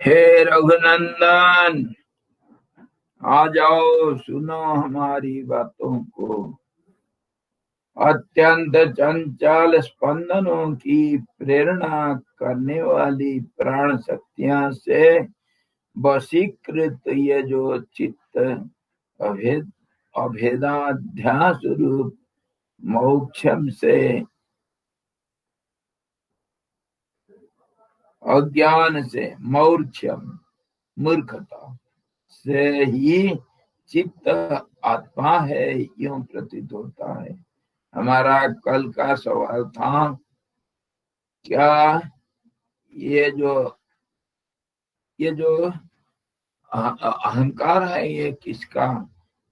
हे रघुनंदन, आ जाओ, सुनो हमारी बातों को। अत्यंत चंचल स्पंदनों की प्रेरणा करने वाली प्राण शक्तियां से वशीकृत ये जो चित्त अभेद अभेदाध्यास रूप मोक्षम से, अज्ञान से, मौर्छम मूर्खता से ही चित्त आत्मा है, यूं प्रतीत होता है। हमारा कल का सवाल था, क्या ये जो ये जो अहंकार है, ये किसका?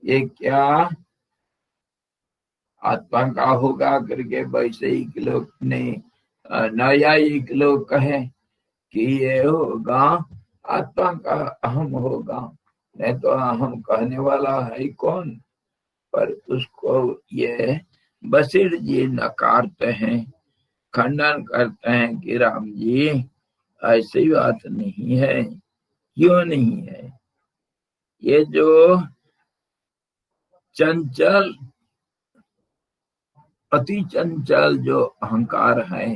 ये क्या आत्मा का होगा करके वैसे ही लोग ने, न्यायिक लोग कहे कि ये होगा आत्मा का, अहम होगा। नहीं तो अहम कहने वाला है कौन? पर उसको ये बशीर जी नकारते हैं, खंडन करते हैं कि राम जी ऐसी बात नहीं है। क्यों नहीं है? ये जो चंचल, अति चंचल जो अहंकार है,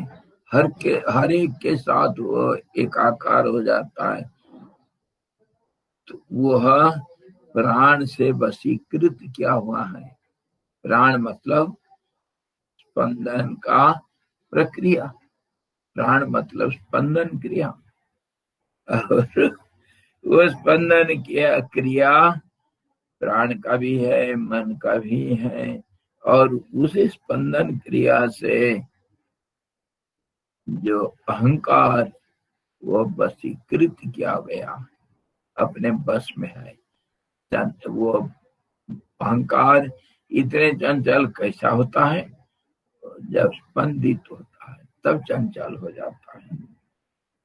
हर एक के साथ वो एकाकार हो जाता है, तो वह प्राण से वशीकृत क्या हुआ है। प्राण मतलब स्पंदन का प्रक्रिया, प्राण मतलब स्पंदन क्रिया, और वो स्पंदन क्रिया प्राण का भी है, मन का भी है, और उस स्पंदन क्रिया से जो अहंकार वो वशीकृत किया गया, अपने बस में है। वो अहंकार इतने चंचल कैसा होता है? जब स्पंदित होता है तब चंचल हो जाता है।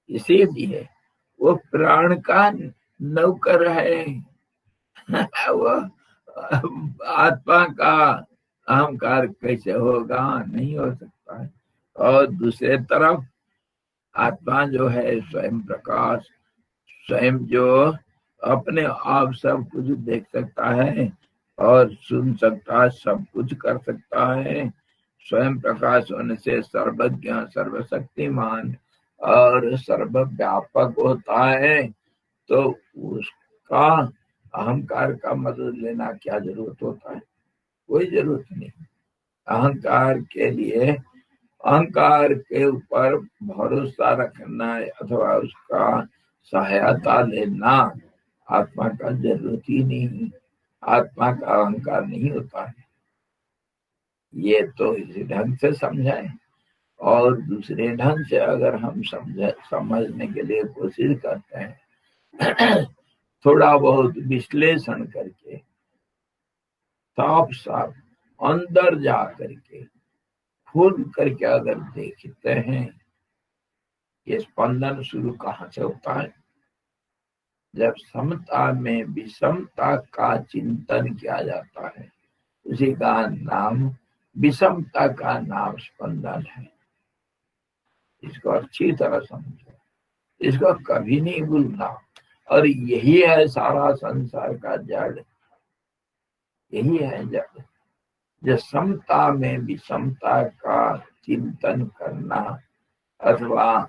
इसीलिए वो प्राण का नौकर है। वो आत्मा का अहंकार कैसे होगा? नहीं हो सकता है। और दूसरे तरफ आत्मा जो है स्वयं प्रकाश, स्वयं जो अपने आप सब कुछ देख सकता है और सुन सकता है, सब कुछ कर सकता है। स्वयं प्रकाश होने से सर्वज्ञ, सर्वशक्तिमान और सर्वव्यापक होता है। तो उसका अहंकार का मदद लेना क्या जरूरत होता है? कोई जरूरत नहीं। अहंकार के लिए, अहंकार के ऊपर भरोसा रखना अथवा उसका सहायता लेना आत्मा का जरूरत ही नहीं। आत्मा का अहंकार नहीं होता है। ये तो इसी ढंग से समझाए, और दूसरे ढंग से अगर हम समझने के लिए कोशिश करते हैं, थोड़ा बहुत विश्लेषण करके, साफ साफ अंदर जा करके, खुल करके अगर देखते हैं, ये स्पंदन शुरू कहाँ से होता है? जब समता में विषमता का चिंतन किया जाता है, उसी का नाम, विषमता का नाम स्पंदन है। इसको अच्छी तरह समझो, इसको कभी नहीं भूलना। और यही है सारा संसार का जड़, यही है जड़। जो समता में विषमता का चिंतन करना, अथवा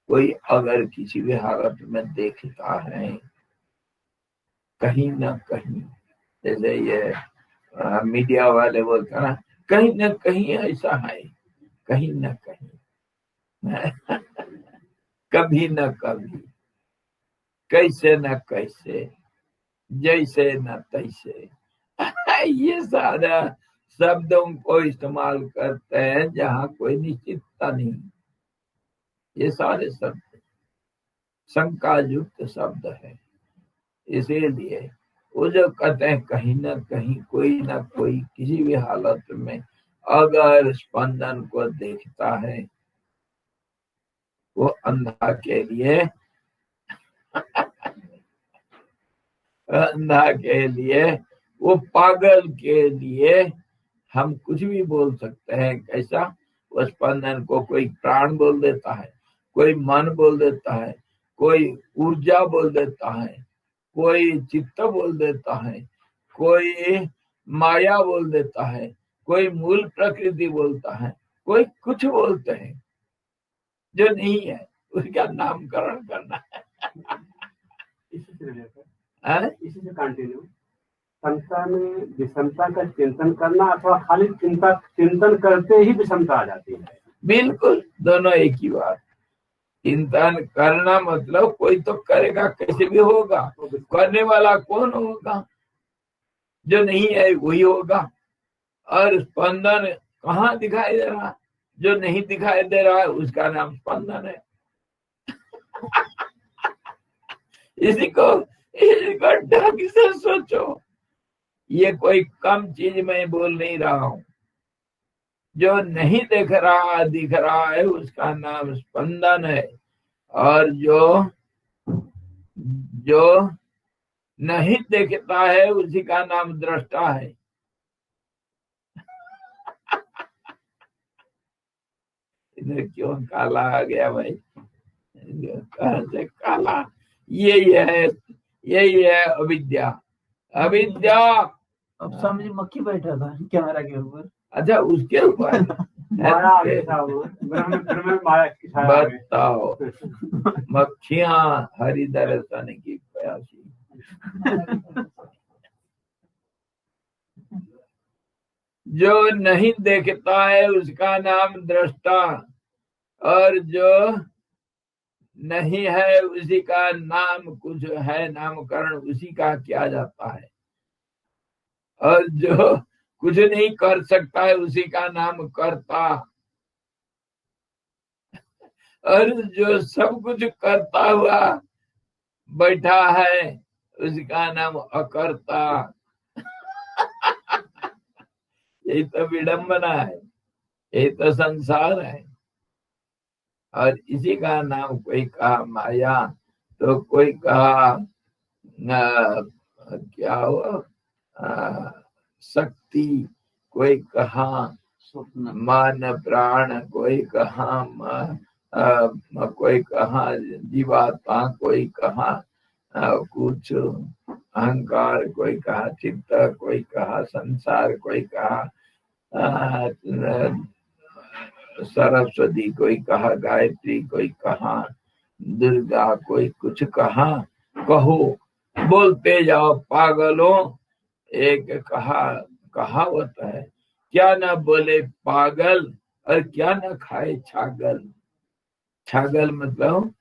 कोई अगर किसी भी हालत में देखता है कहीं ना कहीं, जैसे ये मीडिया वाले बोलते हैं ना, कहीं ना कहीं ऐसा है, कहीं ना कहीं कभी न कभी, कैसे न कैसे, जैसे न तैसे, ये सारा शब्दों को इस्तेमाल करते हैं जहाँ कोई निश्चितता नहीं। ये सारे शब्द शंका युक्त शब्द है। इसीलिए वो जो कहते हैं कहीं ना कहीं, कोई ना कोई किसी भी हालत में अगर स्पंदन को देखता है, वो अंधा के लिए, अंधा के लिए, वो पागल के लिए हम कुछ भी बोल सकते हैं। कैसा? वो स्पंदन को कोई प्राण बोल देता है, कोई मन बोल देता है, कोई ऊर्जा बोल देता है, कोई चित्त बोल देता है, कोई माया बोल देता है, कोई मूल प्रकृति बोलता है, कोई कुछ बोलते हैं। जो नहीं है उसका नामकरण करना है। इसी से कंटिन्यू समता में विषमता का चिंतन करना अथवा खाली चिंतन करते ही विषमता आ जाती है। बिल्कुल, दोनों एक ही बात। चिंतन करना मतलब कोई तो करेगा, कैसे भी होगा। करने वाला कौन होगा? जो नहीं है वही होगा। और स्पंदन कहाँ दिखाई दे रहा? जो नहीं दिखाई दे रहा है उसका नाम स्पंदन है। इसी को ढंग से सोचो। ये कोई कम चीज मैं बोल नहीं रहा हूं। जो नहीं दिख रहा है उसका नाम स्पंदन है। और जो नहीं देखता है उसी का नाम दृष्टा है। इधर क्यों काला आ गया भाई? कहां से काला? यही है अविद्या। अविद्या। अब समझ मक्खी बैठा था कैमरा के ऊपर। अच्छा, उसके ऊपर बताओ। मक्खियां हरि दर्शन की प्यासी। जो नहीं देखता है उसका नाम दृष्टा, और जो नहीं है उसी का नाम कुछ है, नामकरण उसी का किया जाता है। और जो कुछ नहीं कर सकता है उसी का नाम करता, और जो सब कुछ करता हुआ बैठा है उसका नाम अकर्ता। यही तो विडंबना है, यही तो संसार है। और इसी का नाम कोई कहा माया, तो कोई कहा क्या हुआ शक्ति, कोई कहा मान प्राण, कोई कहा कोई कहा जीवात्मा, कोई कहा कुछ अहंकार, कोई कहा चित्त, कोई कहा संसार, कोई कहा सरस्वती, कोई कहा गायत्री, कोई कहा दुर्गा, कोई कुछ कहा। कहो, बोलते जाओ पागलों। एक कहावत है, क्या ना बोले पागल और क्या ना खाए छागल। छागल मतलब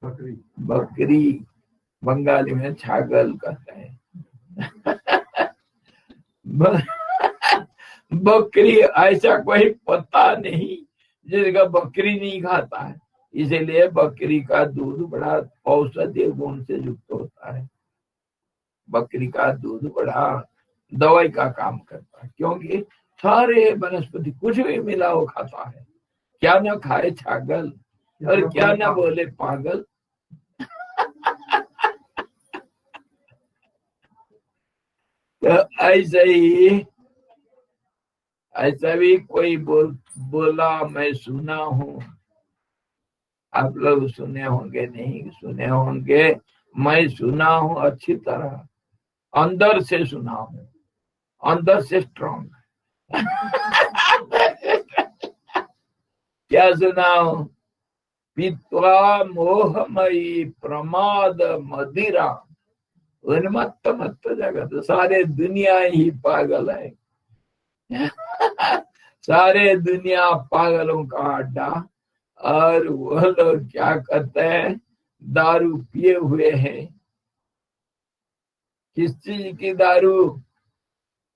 बकरी, बंगाली में छागल कहते हैं। बकरी ऐसा कोई पता नहीं जिसका बकरी नहीं खाता है। इसीलिए बकरी का दूध बड़ा औषधीय गुण से युक्त होता है। बकरी का दूध बड़ा दवाई का काम करता है, क्योंकि सारे वनस्पति कुछ भी मिला वो खाता है। क्या ना खाए छागल और क्या ना बोले पागल। तो ऐसा भी कोई बोला मैं सुना हूँ। आप लोग सुने होंगे, नहीं सुने होंगे। मैं सुना हूँ अच्छी तरह, अंदर से सुना हूँ, अंदर से स्ट्रॉन्ग। क्या सुना हूँ? पीत्वा मोहमयी प्रमाद मदिरा, उन्मत्त मत्त जगत, सारे दुनिया ही पागल है। सारे दुनिया पागलों का अड्डा। और वो लोग क्या करते हैं? दारू पिए हुए हैं। किस चीज की दारू?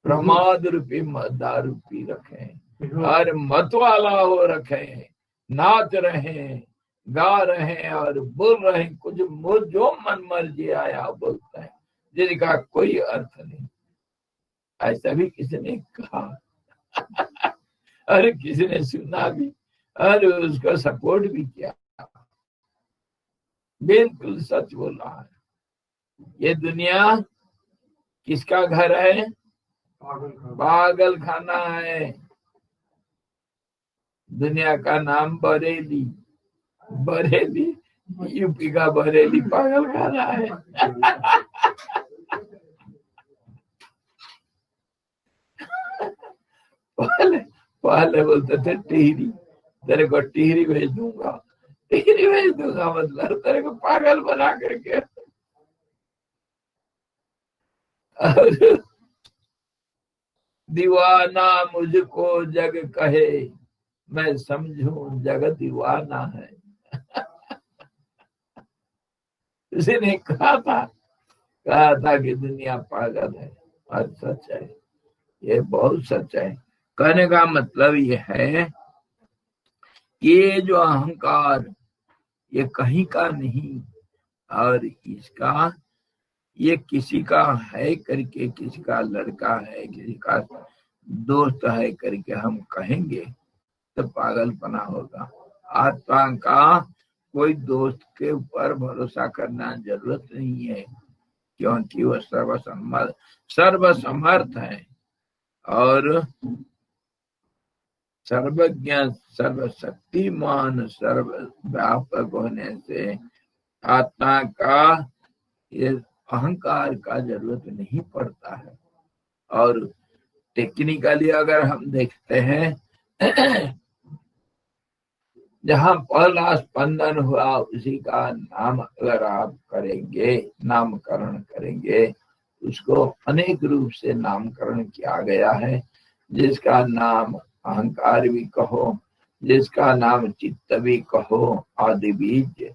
प्रमाद रूपी दारू पी रखे हैं और मतवाला हो रखे हैं, नाच रहे हैं, गा रहे हैं और बोल रहे हैं कुछ जो मन मर्जी आया बोलते हैं, जिसका कोई अर्थ नहीं। ऐसा भी किसी ने कहा और किसी ने सुना भी और उसको सपोर्ट भी किया। बिल्कुल सच बोल रहा है। ये दुनिया किसका घर है? पागल खाना है। दुनिया का नाम बरेली। बरेली यूपी का बरेली पागल खाना है। पहले पहले बोलते थे टिहरी, तेरे को टिहरी भेज दूंगा, टिहरी भेज दूंगा मतलब तेरे को पागल बना करके। दीवाना मुझको जग कहे, मैं समझूं जग दीवाना है। किसी ने कहा था कि दुनिया पागल है, और सच है, ये बहुत सच है। कहने का मतलब ये है कि ये जो अहंकार ये कहीं का नहीं, और इसका ये किसी का है करके, किसी का लड़का है, किसी का दोस्त है करके हम कहेंगे तो पागलपना होगा। आत्मा का कोई दोस्त के ऊपर भरोसा करना जरूरत नहीं है, क्योंकि वह सर्वसमर्थ है और सर्वज्ञ, सर्वशक्तिमान, सर्वव्यापक होने से आत्मा का ये अहंकार का जरूरत नहीं पड़ता है। और टेक्निकली अगर हम देखते हैं जहां पहला स्पंदन हुआ उसी का नाम अगर आप करेंगे, नामकरण करेंगे, उसको अनेक रूप से नामकरण किया गया है, जिसका नाम अहंकार भी कहो, जिसका नाम चित्त भी कहो, आदि बीज,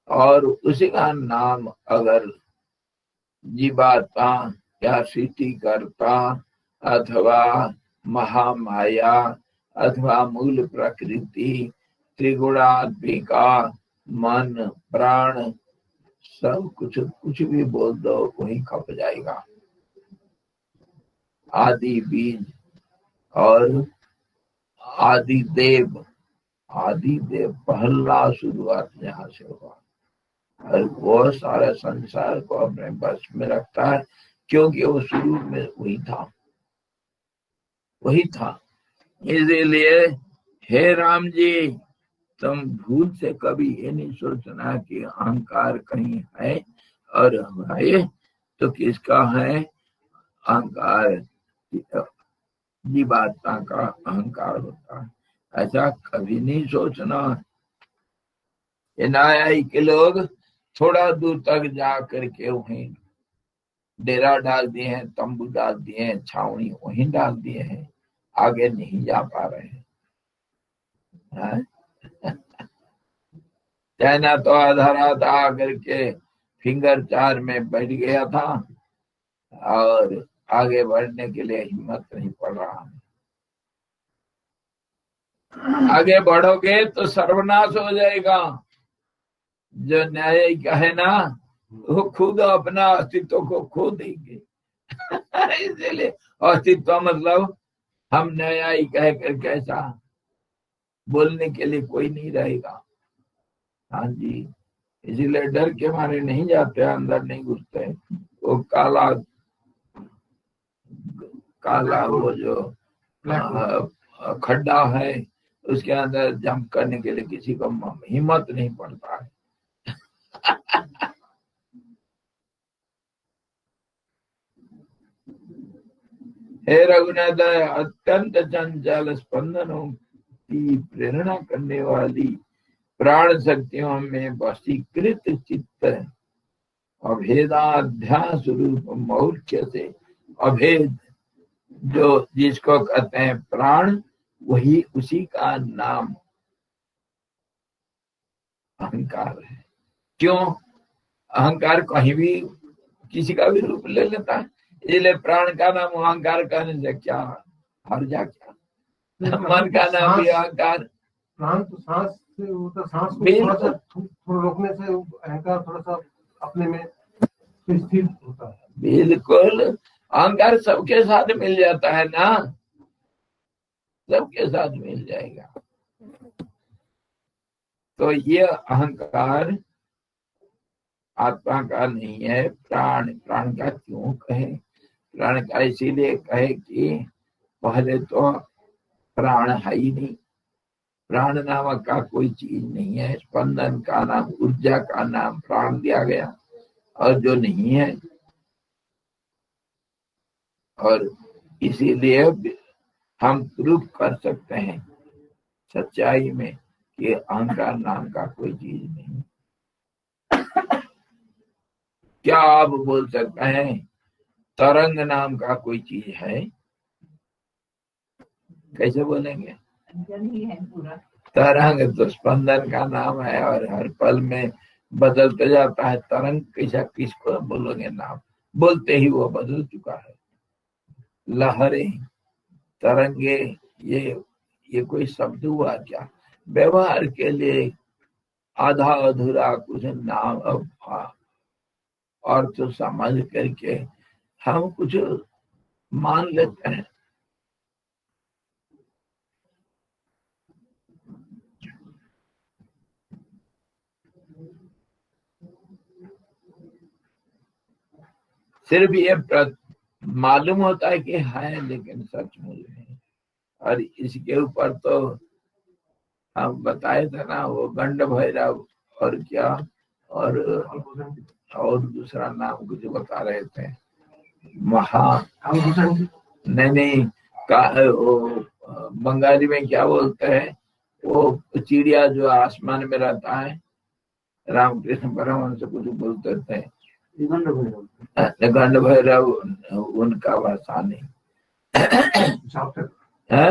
और उसी का नाम अगर जीवात्मा या सृष्टिकर्ता अथवा महामाया अथवा मूल प्रकृति, त्रिगुणात्मिका, मन, प्राण, सब कुछ भी बोल दो वही खप जाएगा। आदि बीज और आदि देव, आदि देव पहला शुरुआत यहाँ से हुआ, और वो सारा संसार को अपने बस में रखता है, क्योंकि वो शुरू में वही था। इसीलिए हे राम जी, तुम भूल से कभी ये नहीं सोचना कि अहंकार कहीं है, और है तो किसका है अहंकार, जीवात्मा का अहंकार होता है, ऐसा कभी नहीं सोचना। ये न्यायिक के लोग थोड़ा दूर तक जा करके वहीं डेरा डाल दिए हैं, तंबू डाल दिए हैं, छावनी वहीं डाल दिए हैं, आगे नहीं जा पा रहे हैं। चाइना तो आधा रात आकर के फिंगर 4 में बैठ गया था, और आगे बढ़ने के लिए हिम्मत नहीं पड़ रहा है। आगे बढ़ोगे तो सर्वनाश हो जाएगा। जो न्यायिक है ना, वो खुद अपना अस्तित्व को खो देंगे। इसलिए अस्तित्व मतलब हम न्यायिक कह कर कैसा बोलने के लिए कोई नहीं रहेगा। हाँ जी, इसीलिए डर के मारे नहीं जाते, अंदर नहीं घुसते। वो काला काला वो जो खड्डा है उसके अंदर जंप करने के लिए किसी को हिम्मत नहीं पड़ता है। हे रघुनाथ, अत्यंत चंचल स्पंदनों की प्रेरणा करने वाली प्राण शक्तियों में वशीकृत चित्त अभेदाध्यास रूप मौर्य से, अभेद जो जिसको कहते हैं प्राण, वही उसी का नाम अहंकार है। क्यों? अहंकार कहीं भी किसी का भी रूप ले लेता है, इसलिए प्राण का नाम अहंकार कहने से क्या हर जा, क्या मन का नाम भी अहंकार। प्राण तो सांस से, वो तो सांस को थोड़ा रोकने से अहंकार थोड़ा सा अपने में स्थिर होता है। बिल्कुल, अहंकार सबके साथ मिल जाता है ना, सबके साथ मिल जाएगा। तो ये अहंकार आत्मा का नहीं है, प्राण का क्यों कहे? प्राण का इसीलिए कहे कि पहले तो प्राण है ही नहीं, प्राण नामक का कोई चीज नहीं है। स्पंदन का नाम, ऊर्जा का नाम प्राण दिया गया, और जो नहीं है। और इसीलिए हम प्रूफ कर सकते हैं सच्चाई में कि अहंकार नाम का कोई चीज नहीं। क्या आप बोल सकते हैं तरंग नाम का कोई चीज है? कैसे बोलेंगे? तरंग तो स्पंदन का नाम है और हर पल में बदलते जाता है। तरंग कैसा, किसको बोलोगे नाम? बोलते ही वो बदल चुका है। लहरें, तरंगे, ये कोई शब्द हुआ क्या? व्यवहार के लिए आधा अधूरा कुछ नाम और तो समझ करके हम कुछ मान लेते हैं। सिर्फ ये मालूम होता है कि है, लेकिन सचमुच नहीं। और इसके ऊपर तो हम बताए थे ना, वो गंड भैरव और क्या, और दूसरा नाम कुछ बता रहे थे। नहीं वो बंगाली में क्या बोलते हैं, वो चिड़िया जो आसमान में रहता है, रामकृष्ण परमहंस कुछ बोलते थे। गंड भैरव उनका भाषा नहीं है।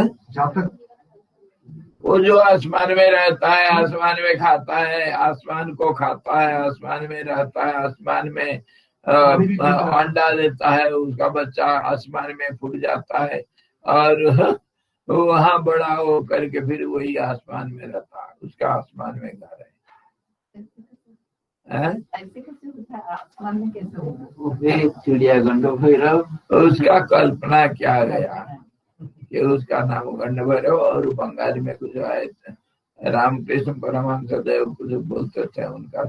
वो जो आसमान में रहता है, आसमान में खाता है, आसमान को खाता है, आसमान में रहता है, आसमान में अंडा देता है, उसका बच्चा आसमान में फूट जाता है और वहां बड़ा हो करके फिर वही आसमान में रहता है, उसका आसमान में घर है। चिड़िया गंड भैरव, उसका कल्पना किया गया कि उसका नाम गंड भैरव, और बंगाली में कुछ आए थे, रामकृष्ण परमहंस देव कुछ बोलते थे, उनका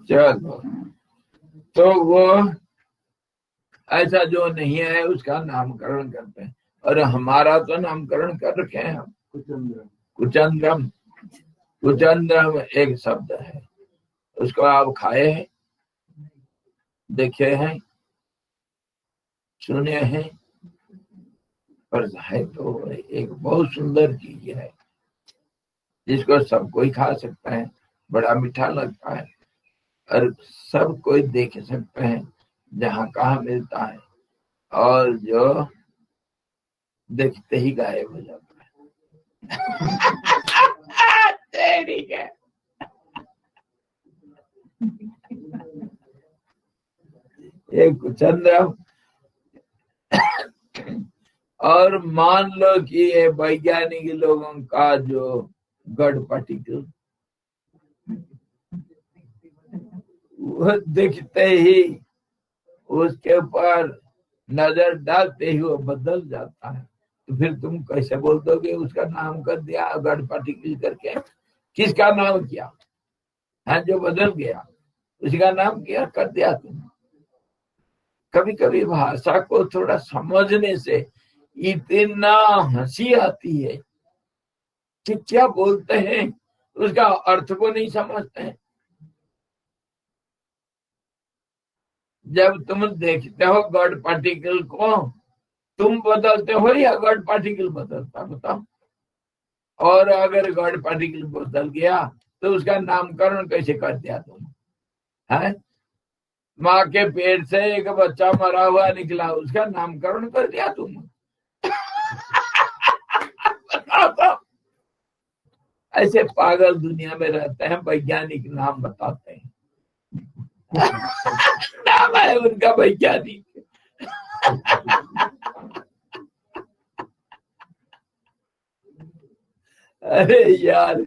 चलो। तो वो ऐसा जो नहीं है उसका नामकरण करते हैं, और हमारा तो नामकरण कर रखे हैं हम। कुचंद्रम, कुचंद्रम एक शब्द है, उसको आप खाए हैं, देखे हैं, सुने हैं, पर है तो एक बहुत सुंदर चीज है जिसको सब कोई खा सकता है, बड़ा मीठा लगता है, और सब कोई देख सकते हैं जहाँ कहाँ मिलता है, और जो देखते ही गायब हो जाता है। ठीक है। एक चंद्रम, और मान लो कि ये वैज्ञानिक लोगों का जो गढ़ पार्टिकल, वो दिखते ही उसके ऊपर नजर डालते ही वो बदल जाता है, तो फिर तुम कैसे बोल दोगे उसका नाम कर दिया गढ़ पार्टिकल करके? किसका नाम किया है? जो बदल गया उसका नाम किया कर दिया तुम। कभी कभी भाषा को थोड़ा समझने से इतना हंसी आती है कि क्या बोलते हैं उसका अर्थ को नहीं समझते हैं। जब तुम देखते हो गॉड पार्टिकल को, तुम बदलते हो या गॉड पार्टिकल बदलता? बताओ। और अगर गॉड पार्टिकल बदल गया तो उसका नामकरण कैसे कर दिया तुम? है माँ के पेट से एक बच्चा मरा हुआ निकला, उसका नामकरण कर दिया तुम? बताओ। ऐसे पागल दुनिया में रहते हैं, वैज्ञानिक नाम बताते हैं। नाम है उनका वैज्ञानिक। अरे यार,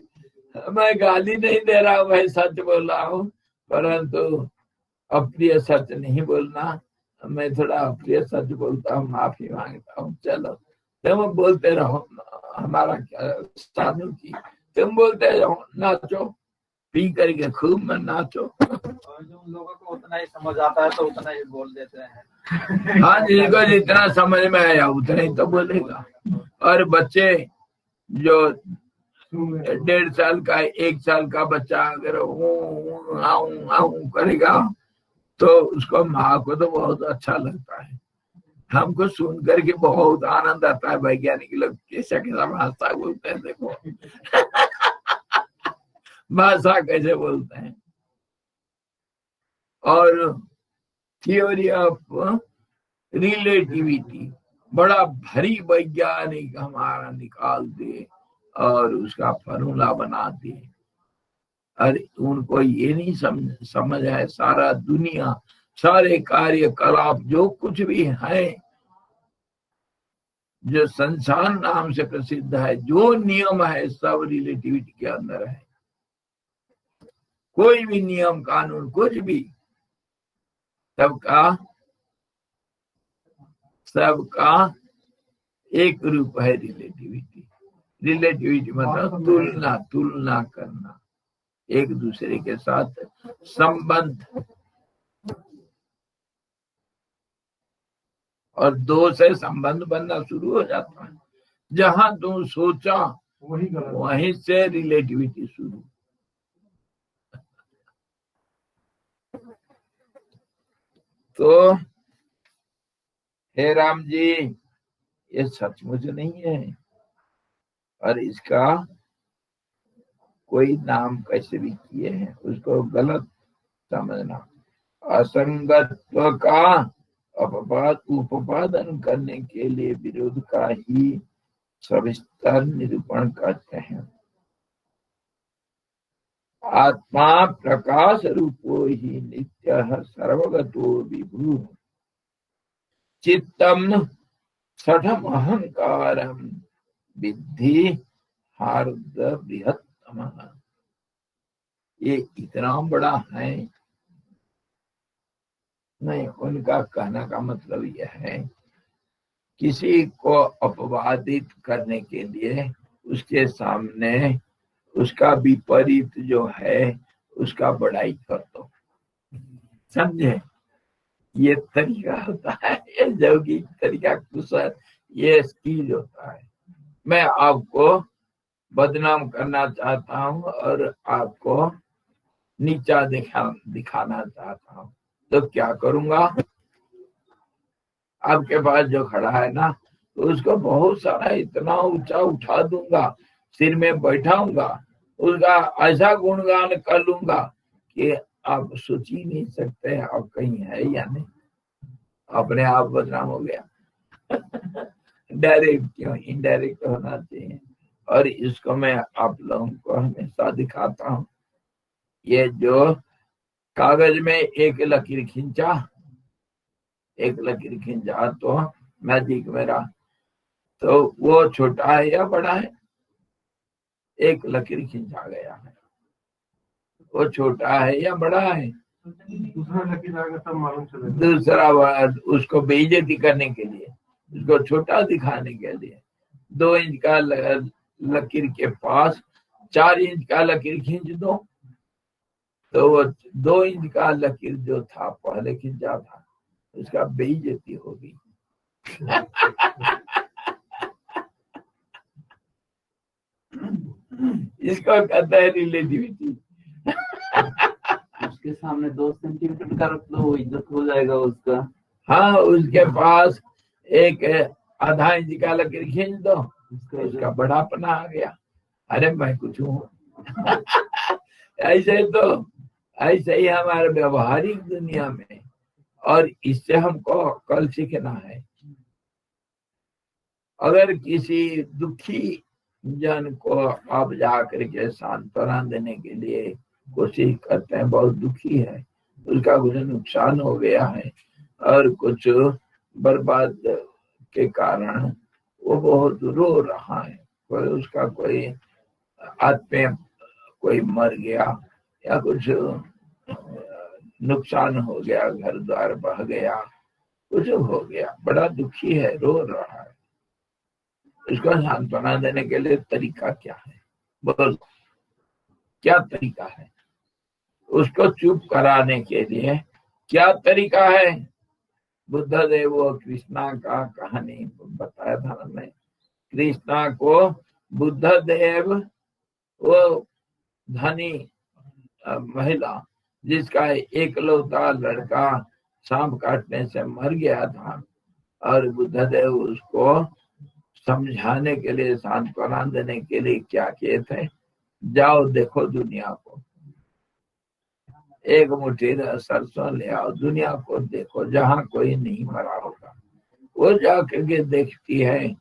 मैं गाली नहीं दे रहा हूँ, मैं सच बोल रहा हूँ, परंतु अप्रिय सच नहीं बोलना। मैं थोड़ा अप्रिय सच बोलता हूँ, माफी मांगता हूँ। चलो तुम बोलते रहो, हमारा क्या साधु की, तुम बोलते रहो, नाचो, पी करके खूब में नाचो। और जो उन लोगों को उतना ही समझ आता है तो उतना ही बोल देते हैं। हाँ, जिसको जितना समझ में आया उतना ही तो बोलेगा। और बच्चे जो 1.5 साल का 1 साल का बच्चा अगर आऊं करेगा तो उसको माँ को तो बहुत अच्छा लगता है। हमको सुन करके बहुत आनंद आता है। वैज्ञानिक लोग कैसा कैसा भाषा बोलते हैं, देखो भाषा कैसे बोलते हैं। और थियोरी ऑफ रिलेटिविटी बड़ा भारी वैज्ञानिक हमारा निकाल दे और उसका फॉर्मूला बना दे। अरे उनको ये नहीं समझ है सारा दुनिया, सारे कार्यकलाप जो कुछ भी है, जो संसार नाम से प्रसिद्ध है, जो नियम है, सब रिलेटिविटी के अंदर है। कोई भी नियम कानून कुछ भी सबका एक रूप है रिलेटिविटी। रिलेटिविटी मतलब तुलना करना, एक दूसरे के साथ संबंध। और दो से संबंध बनना शुरू हो जाता है। जहां तुम सोचा वहीं से रिलेटिविटी शुरू। तो हे राम जी, ये सचमुच नहीं है और इसका कोई नाम कैसे भी किए हैं उसको गलत समझना। असंगत्व का उपादन करने के लिए विरोध का ही सविस्तर निरूपण करते हैं। आत्मा प्रकाश रूपो ही नित्य सर्वगतो विभु चित्तम सठम अहंकारम विद्धि हार्द बृहत्तम। ये इतना बड़ा है नहीं। उनका कहने का मतलब यह है, किसी को अपवादित करने के लिए उसके सामने उसका विपरीत जो है उसका बड़ाई कर दो। समझे? ये तरीका होता है, ये यौगिक तरीका, कुशल, ये स्किल होता है। मैं आपको बदनाम करना चाहता हूँ और आपको नीचा दिखाना चाहता हूँ, तो क्या करूंगा? आपके पास जो खड़ा है ना, तो उसको बहुत सारा इतना ऊंचा उठा दूंगा, सिर में बैठाऊंगा, उसका ऐसा गुणगान कर लूंगा कि आप सोच ही नहीं सकते आप कहीं है या नहीं। अपने आप बदनाम हो गया। डायरेक्ट क्यों, इनडायरेक्ट होना चाहिए। और इसको मैं आप लोगों को हमेशा दिखाता हूँ। ये जो कागज में एक लकीर खींचा तो मैजिक मेरा, तो वो छोटा है या बड़ा है? एक लकीर खींचा गया है, वो छोटा है या बड़ा है? दूसरा लकीर आएगा तब मालूम चलेगा। दूसरा उसको बेइज्जती करने के लिए, उसको छोटा दिखाने के लिए 2 इंच का लकीर के पास 4 इंच का लकीर खींच दो, तो वो 2 इंच का लकीर जो था पहले खींचा था उसका बेइज्जती होगी। इसको कहता है रिलेटिविटी। उसके सामने 2 सेंटीमीटर का रख लो, इज्जत हो जाएगा उसका। हाँ, उसके पास एक आधा इंच का लकीर खींच दो, उसका बड़ापना आ गया। अरे मैं कुछ हूँ। ऐसे ही हमारे व्यवहारिक दुनिया में, और इससे हमको कल सीखना है। अगर किसी दुखी जन को आप जाकर के सांत्वना देने के लिए कोशिश करते हैं, बहुत दुखी है, उसका कुछ नुकसान हो गया है और कुछ बर्बाद के कारण वो बहुत रो रहा है, कोई उसका कोई आत्मा कोई मर गया या कुछ नुकसान हो गया, घर द्वार बह गया, कुछ हो गया, बड़ा दुखी है, रो रहा है। इसको सांत्वना देने के लिए तरीका क्या है? बोल, क्या तरीका है? उसको चुप कराने के लिए क्या तरीका है? बुद्ध देव वो कृष्णा का कहानी बताया था ना मैं। कृष्णा को बुद्ध देव वो धनी महिला जिसका एकलौता लड़का सांप काटने से मर गया था, और बुद्ध देव उसको समझाने के लिए, सांत्वना देने के लिए क्या किए थे? जाओ देखो दुनिया को, एक मुट्ठी सरसों ले आओ, दुनिया को देखो जहाँ कोई नहीं मरा होगा। वो जाकर के देखती है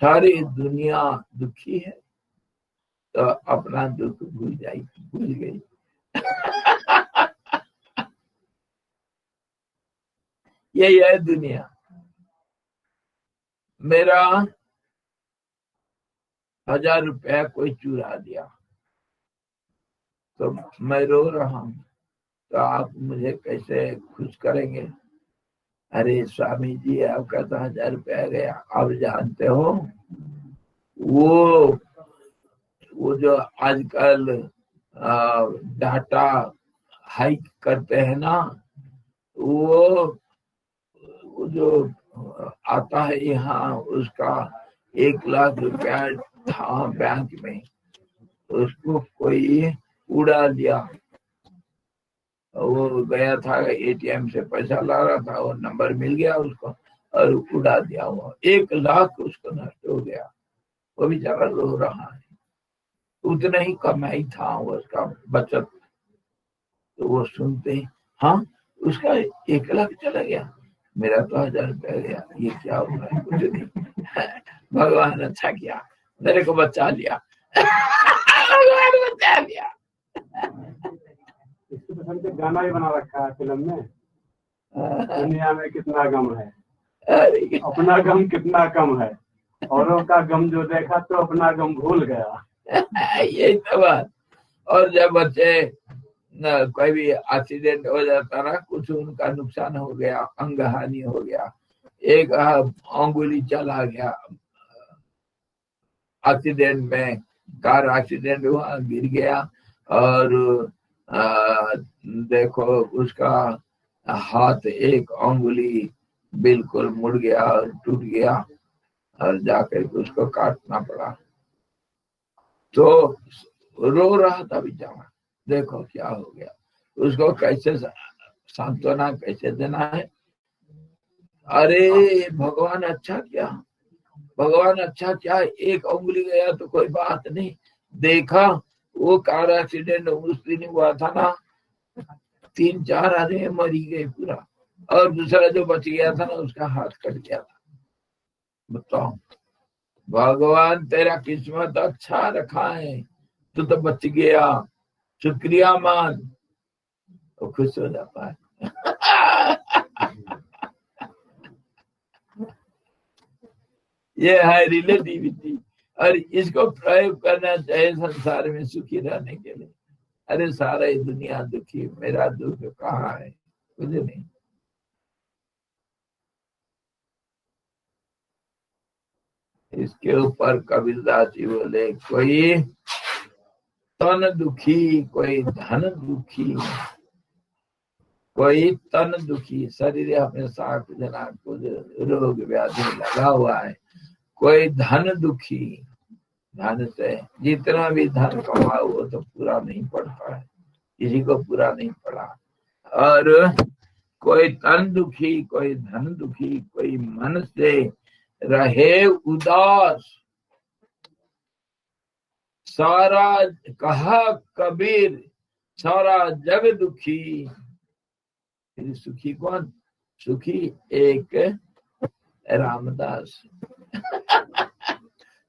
सारी दुनिया दुखी है, तो अपना दुख भूल गई। यही है दुनिया। मेरा 1000 रुपया कोई चुरा दिया तो मैं रो रहा हूँ, तो आप मुझे कैसे खुश करेंगे? अरे स्वामी जी, आपका तो 1000 रुपया गया। आप जानते हो वो जो आजकल डाटा हाइक करते हैं ना, वो जो आता है यहाँ, उसका 1 लाख रुपया था बैंक में, उसको कोई उड़ा दिया। वो गया था एटीएम से पैसा ला रहा था, वो नंबर मिल गया उसको और उड़ा दिया। वो 1 लाख उसको नष्ट हो गया। वो बेचारा रो रहा है, उतना ही कमाई था उसका बचत। तो वो सुनते ही, हाँ उसका 1 लाख चला गया, मेरा तो 1000 रुपया गया, ये क्या हो रहा है? कुछ नहीं, भगवान अच्छा किया, मेरे को बचा लिया। भगवान बचा लिया। इसके पसंद से गाना भी बना रखा है फिल्म में, दुनिया में कितना गम है, अपना गम कितना कम है, औरों का गम जो देखा तो अपना गम भूल गया। यही तो बात। और जब बच्चे कोई भी एक्सीडेंट हो जाता ना, कुछ उनका नुकसान हो गया, अंग हानि हो गया, एक अंगुली चला गया एक्सीडेंट में, कार एक्सीडेंट हुआ, गिर गया, और देखो उसका हाथ एक अंगुली बिल्कुल मुड़ गया और टूट गया, और जाकर उसको काटना पड़ा। तो रो रहा था बेचारा, देखो क्या हो गया। उसको कैसे सांत्वना कैसे देना है? अरे भगवान अच्छा किया, भगवान अच्छा क्या, एक उंगली गया तो कोई बात नहीं। देखा वो कार एक्सीडेंट उस दिन हुआ था ना, 3-4 आदमी मरी गए पूरा, और दूसरा जो बच गया था ना, उसका हाथ कट गया था। बताओ, भगवान तेरा किस्मत अच्छा रखा है, तू तो बच गया, शुक्रिया मान, तो खुश हो जाता है। ये है रिलेटिविटी, और इसको प्रयोग करना चाहिए संसार में सुखी रहने के लिए। अरे सारा ही दुनिया दुखी, मेरा दुख कहाँ है? कुछ नहीं। इसके ऊपर कबीरदास जी बोले, कोई तन दुखी, कोई धन दुखी, कोई तन दुखी, शरीर अपने साथ जना कुछ रोग व्याधि लगा हुआ है, कोई धन दुखी, धन से जितना भी धन कमाओ वो तो पूरा नहीं पड़ता है, किसी को पूरा नहीं पड़ा। और कोई तन दुखी, कोई धन दुखी, कोई मन से रहे उदास, सारा कहा कबीर सारा जग दुखी। सुखी कौन? सुखी एक रामदास।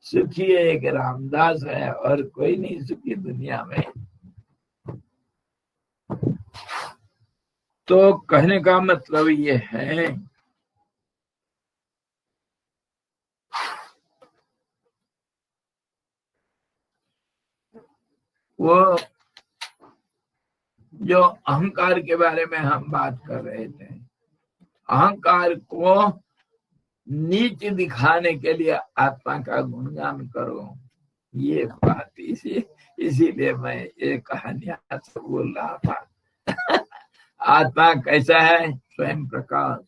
सुखी एक रामदास है, और कोई नहीं सुखी दुनिया में। तो कहने का मतलब ये है, वो जो अहंकार के बारे में हम बात कर रहे थे, अहंकार को नीच दिखाने के लिए आत्मा का गुणगान करो, ये बात इसीलिए मैं ये कहानियां बोल रहा था। आत्मा कैसा है? स्वयं प्रकाश,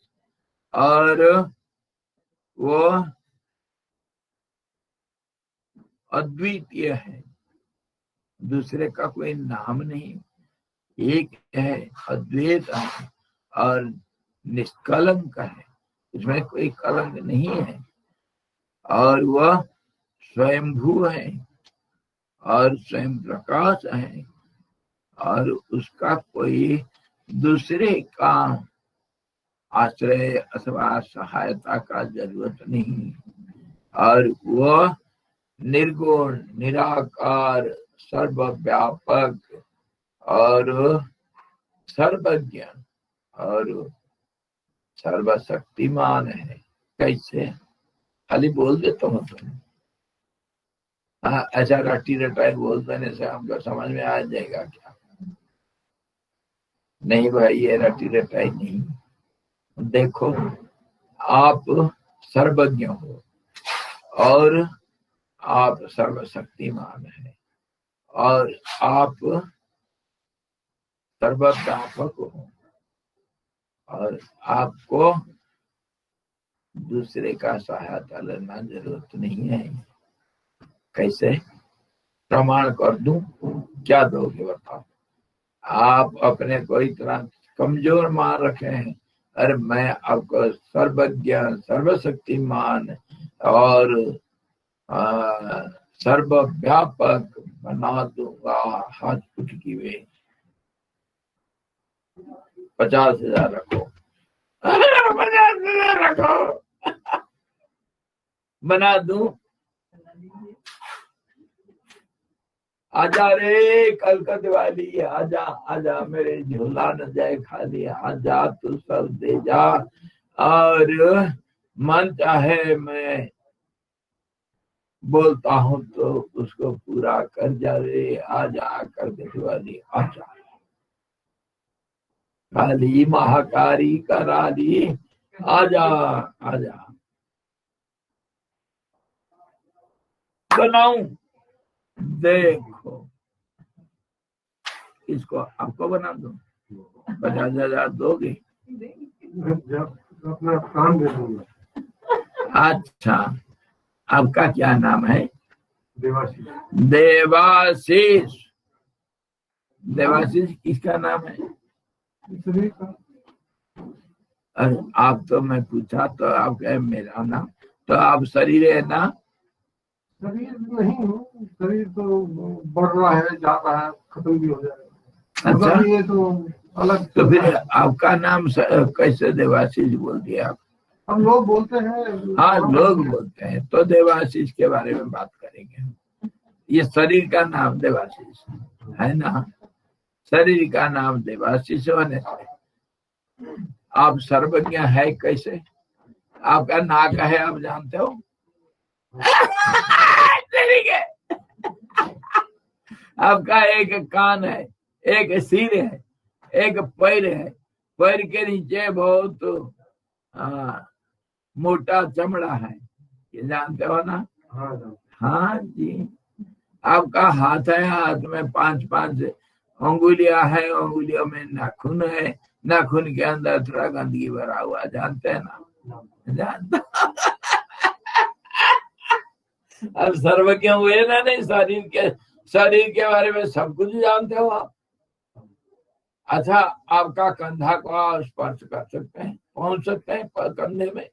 और वो अद्वितीय है, दूसरे का कोई नाम नहीं, एक है, अद्वैत है और निष्कलंक है, इसमें कोई कलंक नहीं है, और वह स्वयंभू है और स्वयं प्रकाश है, और उसका कोई दूसरे का आश्रय अथवा सहायता का जरूरत नहीं, और वह निर्गुण, निराकार, सर्वव्यापक और सर्वज्ञ और सर्वशक्तिमान है। कैसे? खाली बोल देता हूँ तुम, हाँ ऐसा रट्टी रटाई बोल देने से हमको समझ में आ जाएगा क्या? नहीं भाई, ये रट्टी रटाई नहीं। देखो, आप सर्वज्ञ हो और आप सर्वशक्तिमान है और आप सर्वव्यापक हो, और आपको दूसरे का सहायता लेना जरूरत नहीं है। कैसे? प्रमाण कर दूं? क्या दोगे बताओ? आप अपने को इतना कमजोर मान रखे हैं, अरे मैं आपको सर्वज्ञ, सर्वशक्तिमान और सर्वव्यापक बना दूंगा। हाथ उठ की वे 50,000 रखो, 50,000 रखो, बना दूं? आजा रे, कल का दिवाली, आजा आजा, मेरे झूला न जाए खाली, आजा तू सब दे जा, और मन चाहे मैं बोलता हूँ तो उसको पूरा कर जा रे, आजा कर के दिवाली, आजा काली महाकारी कराली, आजा आजा। बनाऊं? देखो, इसको आपको बना दो, 50,000 दोगे? अपना काम दे दूंगा। अच्छा, आपका क्या नाम है? देवाशीष। देवाशीष। देवाशीष किसका नाम है? शरीर का। अरे आप तो, मैं पूछा तो आप कहे मेरा नाम, तो आप शरीर है ना? शरीर नहीं हूँ, शरीर तो बढ़ रहा है, जा रहा है, खत्म भी हो जाएगा। अच्छा, ये तो अलग। तो फिर आपका नाम कैसे देवाशीष बोल दिया आप? हम लोग बोलते हैं। हाँ, लोग बोलते हैं, तो देवाशीष के बारे में बात करेंगे। ये शरीर का नाम देवाशीष है ना? शरीर का नाम देवाशीष होने से आप सर्वज्ञ है कैसे? आपका नाक है, आप जानते हो? आपका एक कान है, एक सिर है, एक पैर है, पैर के नीचे बहुत मोटा चमड़ा है, ये जानते हो ना? हाँ जी। आपका हाथ है, हाथ में 5-5 अंगुलियां है, अंगुलियों में नाखून है, नाखून के अंदर थोड़ा गंदगी भरा हुआ, जानते हैं ना? जानते। अब सर्वज्ञ हुए ना? नहीं, शरीर के बारे में सब कुछ जानते हो आप। अच्छा, आपका कंधा को स्पर्श कर सकते हैं, पहुंच सकते हैं कंधे में?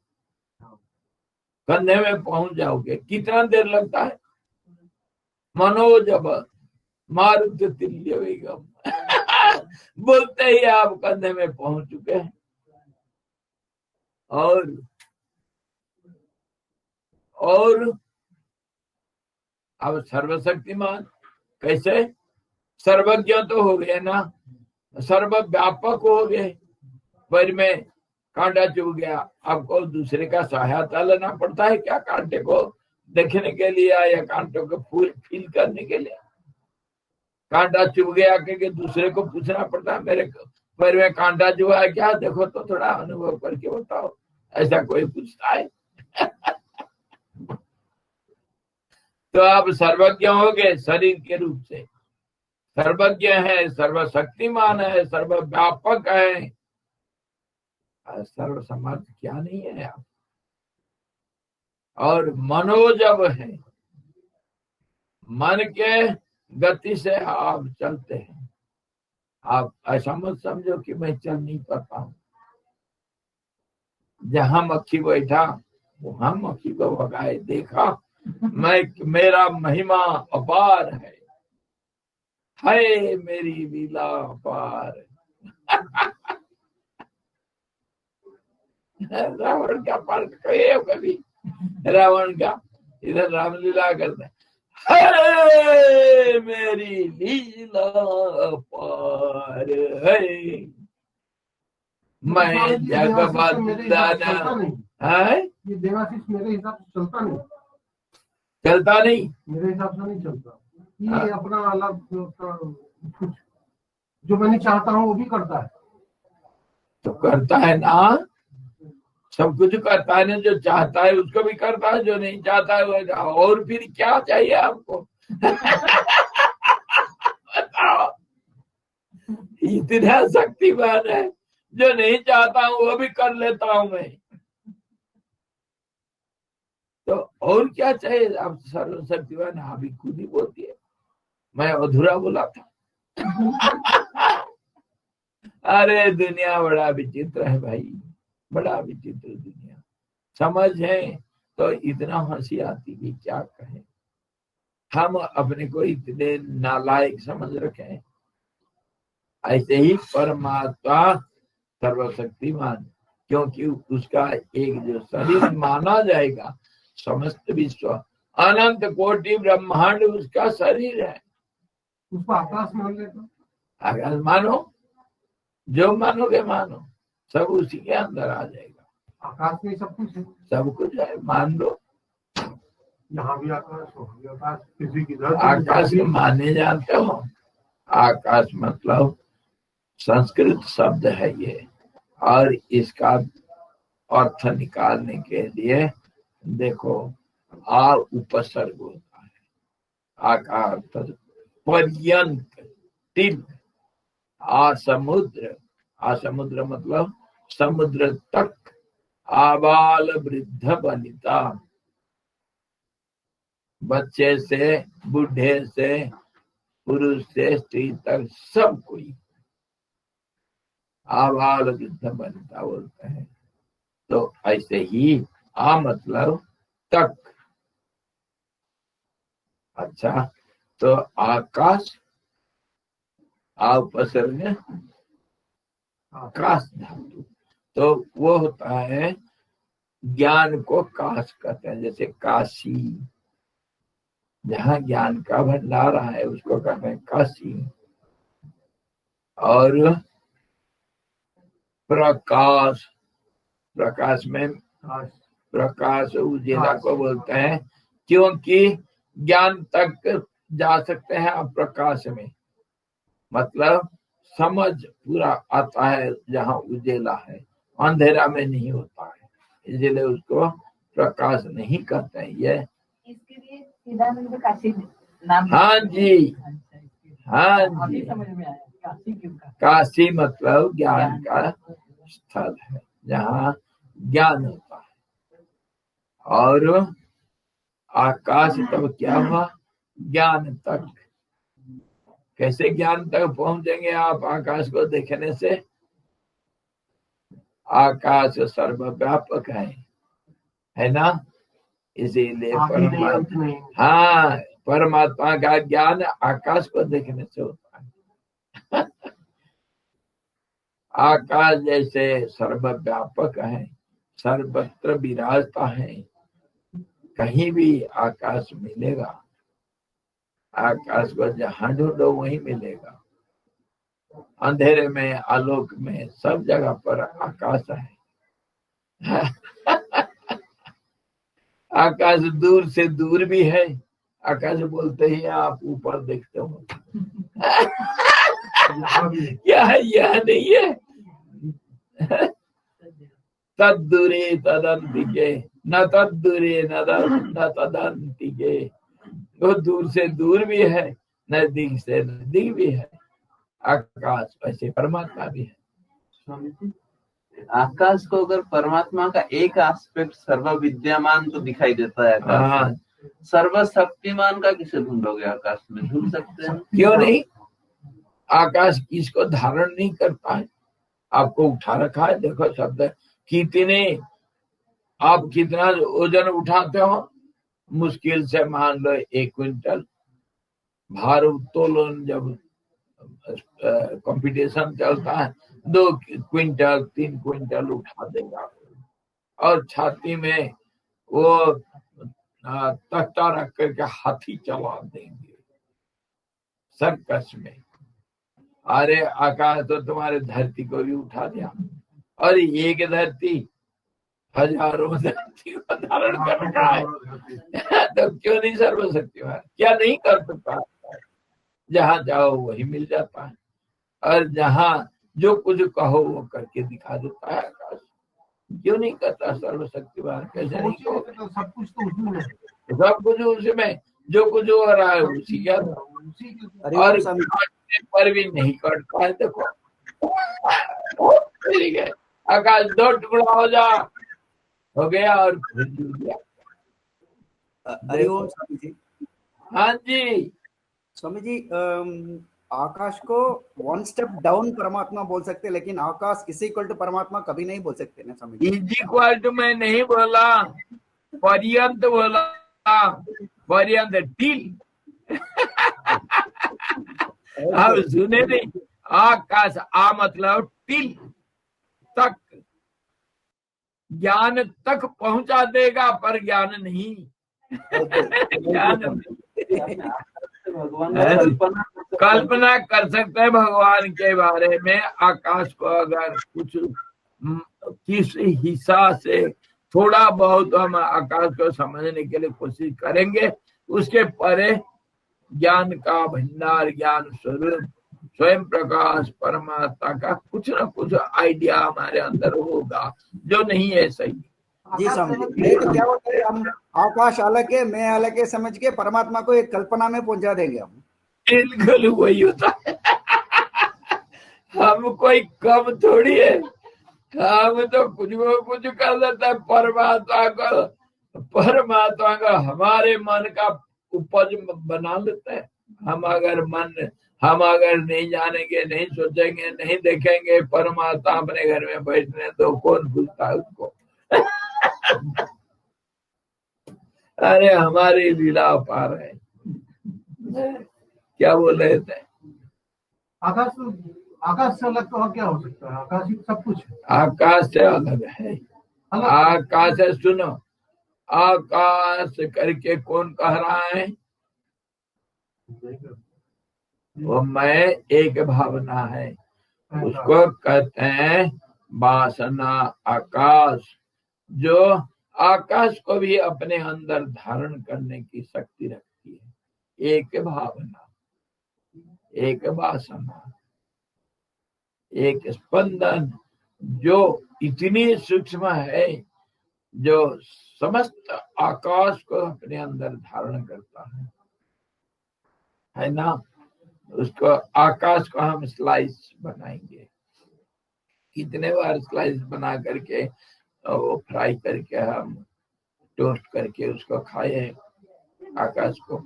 कंधे में पहुंच जाओगे, कितना देर लगता है? मनोजब मारुति तुल्य वेगम बोलते ही आप कंधे में पहुंच चुके हैं। और अब सर्वशक्तिमान कैसे? सर्वज्ञ तो हो गए ना, सर्वव्यापक हो गए। पैर में कांटा चुभ गया, आपको दूसरे का सहायता लेना पड़ता है क्या कांटे को देखने के लिए या कांटों को फील करने के लिए? कांटा चुभ गया कि दूसरे को पूछना पड़ता है मेरे पैर में कांटा चुभा है क्या, देखो तो थोड़ा अनुभव करके बताओ, ऐसा कोई पूछता है? तो आप सर्वज्ञ हो गए शरीर के रूप से, सर्वज्ञ है, सर्वशक्तिमान है, सर्वव्यापक है, सर्वसमर्थ क्या नहीं है आप। और मनोजब है, मन के गति से आप चलते हैं। आप ऐसा मत समझो कि मैं चल नहीं पाता हूं। जहां मक्खी बैठा वहां मक्खी को भगाए, देखा मेरा महिमा अपार है मेरी लीला अपार। रावण का पाठ कहे हो कभी? रावण का इधर रामलीला करते है मेरी लीला अपार है, मैं जगबंदन है। ये देवाशीष मेरे हिसाब से चलता नहीं, चलता नहीं, मेरे हिसाब से नहीं चलता। ये अपना अलग कुछ जो मैं नहीं चाहता हूँ वो भी करता है। तो करता है ना, सब कुछ करता है ना। जो चाहता है उसको भी करता है, जो नहीं चाहता है वो। और फिर क्या चाहिए आपको? बताओ, इतना शक्तिमान है, जो नहीं चाहता हूँ वो भी कर लेता हूँ मैं। तो और क्या चाहिए? आप सर्वशक्तिमान आप भी खुद ही बोलती है, मैं अधूरा बोला था। अरे दुनिया बड़ा विचित्र है भाई, बड़ा विचित्र दुनिया। समझ है तो इतना हंसी आती कि क्या कहें। हम अपने को इतने नालायक समझ रखे हैं। ऐसे ही परमात्मा सर्वशक्तिमान, क्योंकि उसका एक जो शरीर माना जाएगा, समस्त विश्व अनंत कोटि ब्रह्मांड उसका शरीर है। उसको आकाश मान लेता, आकाश मानो, जो मानोगे मानो, सब उसी के अंदर आ जाएगा। आकाश में सब कुछ है, सब कुछ है, मान लो। यहाँ भी आकाश, वहाँ भी आकाश, किसी की आकाश के माने जानते हो? आकाश मतलब संस्कृत शब्द है ये, और इसका अर्थ निकालने के लिए देखो, आ उपसर्ग होता है। आकार पर्यंत, टिल, आसमुद्र, आसमुद्र मतलब समुद्र तक, आबाल वृद्ध वनिता, बच्चे से बूढ़े से पुरुष से स्त्री तक सब कोई आबाल वृद्ध वनिता बोलते हैं। तो ऐसे ही आ मतलब तक। अच्छा, तो आकाश, आ उपसर्ग आकाश धातु, तो वो होता है ज्ञान को काश कहते हैं। जैसे काशी, जहाँ ज्ञान का भंडार है उसको कहते हैं काशी। और प्रकाश, प्रकाश में प्रकाश उजिला को बोलते हैं, क्योंकि ज्ञान तक जा सकते हैं आप प्रकाश में। मतलब समझ पूरा आता है जहाँ उजेला है, अंधेरा में नहीं होता है, इसलिए उसको प्रकाश नहीं कहते हैं। ये इसके लिए सीधानंद काशी नाम। हाँ जी, हाँ जी, समझ में आया काशी क्यों का। काशी मतलब ज्ञान का स्थल है, जहाँ ज्ञान होता है। और आकाश तब क्या हुआ? ज्ञान तक। कैसे ज्ञान तक पहुंचेंगे आप आकाश को देखने से? आकाश सर्वव्यापक है ना। इसीलिए परमात्मा, हाँ, परमात्मा का ज्ञान आकाश को देखने से होता है। आकाश जैसे सर्वव्यापक है, सर्वत्र विराजता है, कहीं भी आकाश मिलेगा। आकाश को जहां ढूंढो वहीं मिलेगा, अंधेरे में, आलोक में, सब जगह पर आकाश है। आकाश दूर से दूर भी है। आकाश बोलते ही आप ऊपर देखते हो। क्या है? यह नहीं है। तद्दूरे तदंतिके, न तद्दूरे न तदंतिके। वो दूर से दूर भी है नजदीक से नजदीक भी है आकाश, वैसे परमात्मा भी है। स्वामी जी, आकाश को अगर परमात्मा का एक एस्पेक्ट सर्व विद्यमान तो दिखाई देता है आकाश में, हाँ, सर्वशक्तिमान का किसे ढूंढोगे आकाश में? ढूंढ सकते हैं? क्यों नहीं? आकाश किसको धारण नहीं करता है? आपको उठा रखा है, देखो शब्द कितने, आप कितना वजन उठाते हो? मुश्किल से मान लो 1 क्विंटल भार उत्तोलन, जब कंपटीशन चलता है 2 क्विंटल 3 क्विंटल उठा देगा, और छाती में वो तख्ता रख करके हाथी चला देंगे सर्कस में। अरे आकाश तो तुम्हारे धरती को भी उठा दिया, और एक धरती हजारों धरती को धारण कर रखा है। तो क्यों नहीं सर्वशक्तिमान? क्या नहीं कर सकता? जहां जाओ वही मिल जाता है, और जहां जो कुछ कहो वो करके दिखा देता है आकाश। क्यों नहीं करता सर्वशक्तिमान? कैसे नहीं कहोगे? तो सब कुछ तो उसमें है। सब कुछ उसी में, जो कुछ हो रहा है उसी का, उसी के और काटने पर भी नहीं कटता है। देखो ठीक है, आकाश 2 टुकड़ा हो गया और फिर जुड़ गया। हरिओम स्वामी जी। हाँ जी स्वामी जी, आकाश को 1 स्टेप डाउन परमात्मा बोल सकते, लेकिन आकाश इज इक्वल टू परमात्मा कभी नहीं बोल सकते ना Swami ji. Is equal to मैं नहीं बोला, पर्यंत बोला, पर्यंत टिल। अब सुने नहीं, आकाश आ मतलब टिल तक, ज्ञान तक पहुंचा देगा पर ज्ञान नहीं। ज्ञान नहीं। भगवान का कल्पना कर सकते हैं भगवान के बारे में। आकाश को अगर कुछ किस हिस्सा से थोड़ा बहुत हम आकाश को समझने के लिए कोशिश करेंगे, उसके परे ज्ञान का भंडार, ज्ञान स्वरूप, स्वयं प्रकाश परमात्मा का कुछ न कुछ आइडिया हमारे अंदर होगा, जो नहीं है सही। जी स्वामी जी, नहीं तो क्या होता है, हम आकाश अलग है मैं अलग है समझ के परमात्मा को एक कल्पना में पहुंचा देंगे हम। बिल्कुल वही होता है। हम कोई कम थोड़ी है, हम तो कुछ कर देता है परमात्मा का हमारे मन का उपज बना लेते हैं। हम अगर नहीं जानेंगे, नहीं सोचेंगे, नहीं देखेंगे परमात्मा अपने घर में बैठने, तो कौन पूछता है उसको? अरे हमारी लीला पार है। क्या बोल रहे थे? आकाश से अलग तो और क्या हो सकता है? आकाश ही सब कुछ है। आकाश से अलग है। आकाश है, सुनो, आकाश करके कौन कह रहा है? वो मैं एक भावना है, उसको कहते हैं वासना आकाश, जो आकाश को भी अपने अंदर धारण करने की शक्ति रखती है। एक भावना, एक वासना, एक स्पंदन, जो इतनी सूक्ष्म है, जो समस्त आकाश को अपने अंदर धारण करता है ना। उसको आकाश को हम स्लाइस बनाएंगे, कितने बार स्लाइस बना करके वो फ्राई करके हम टोस्ट करके उसको खाए आकाश को।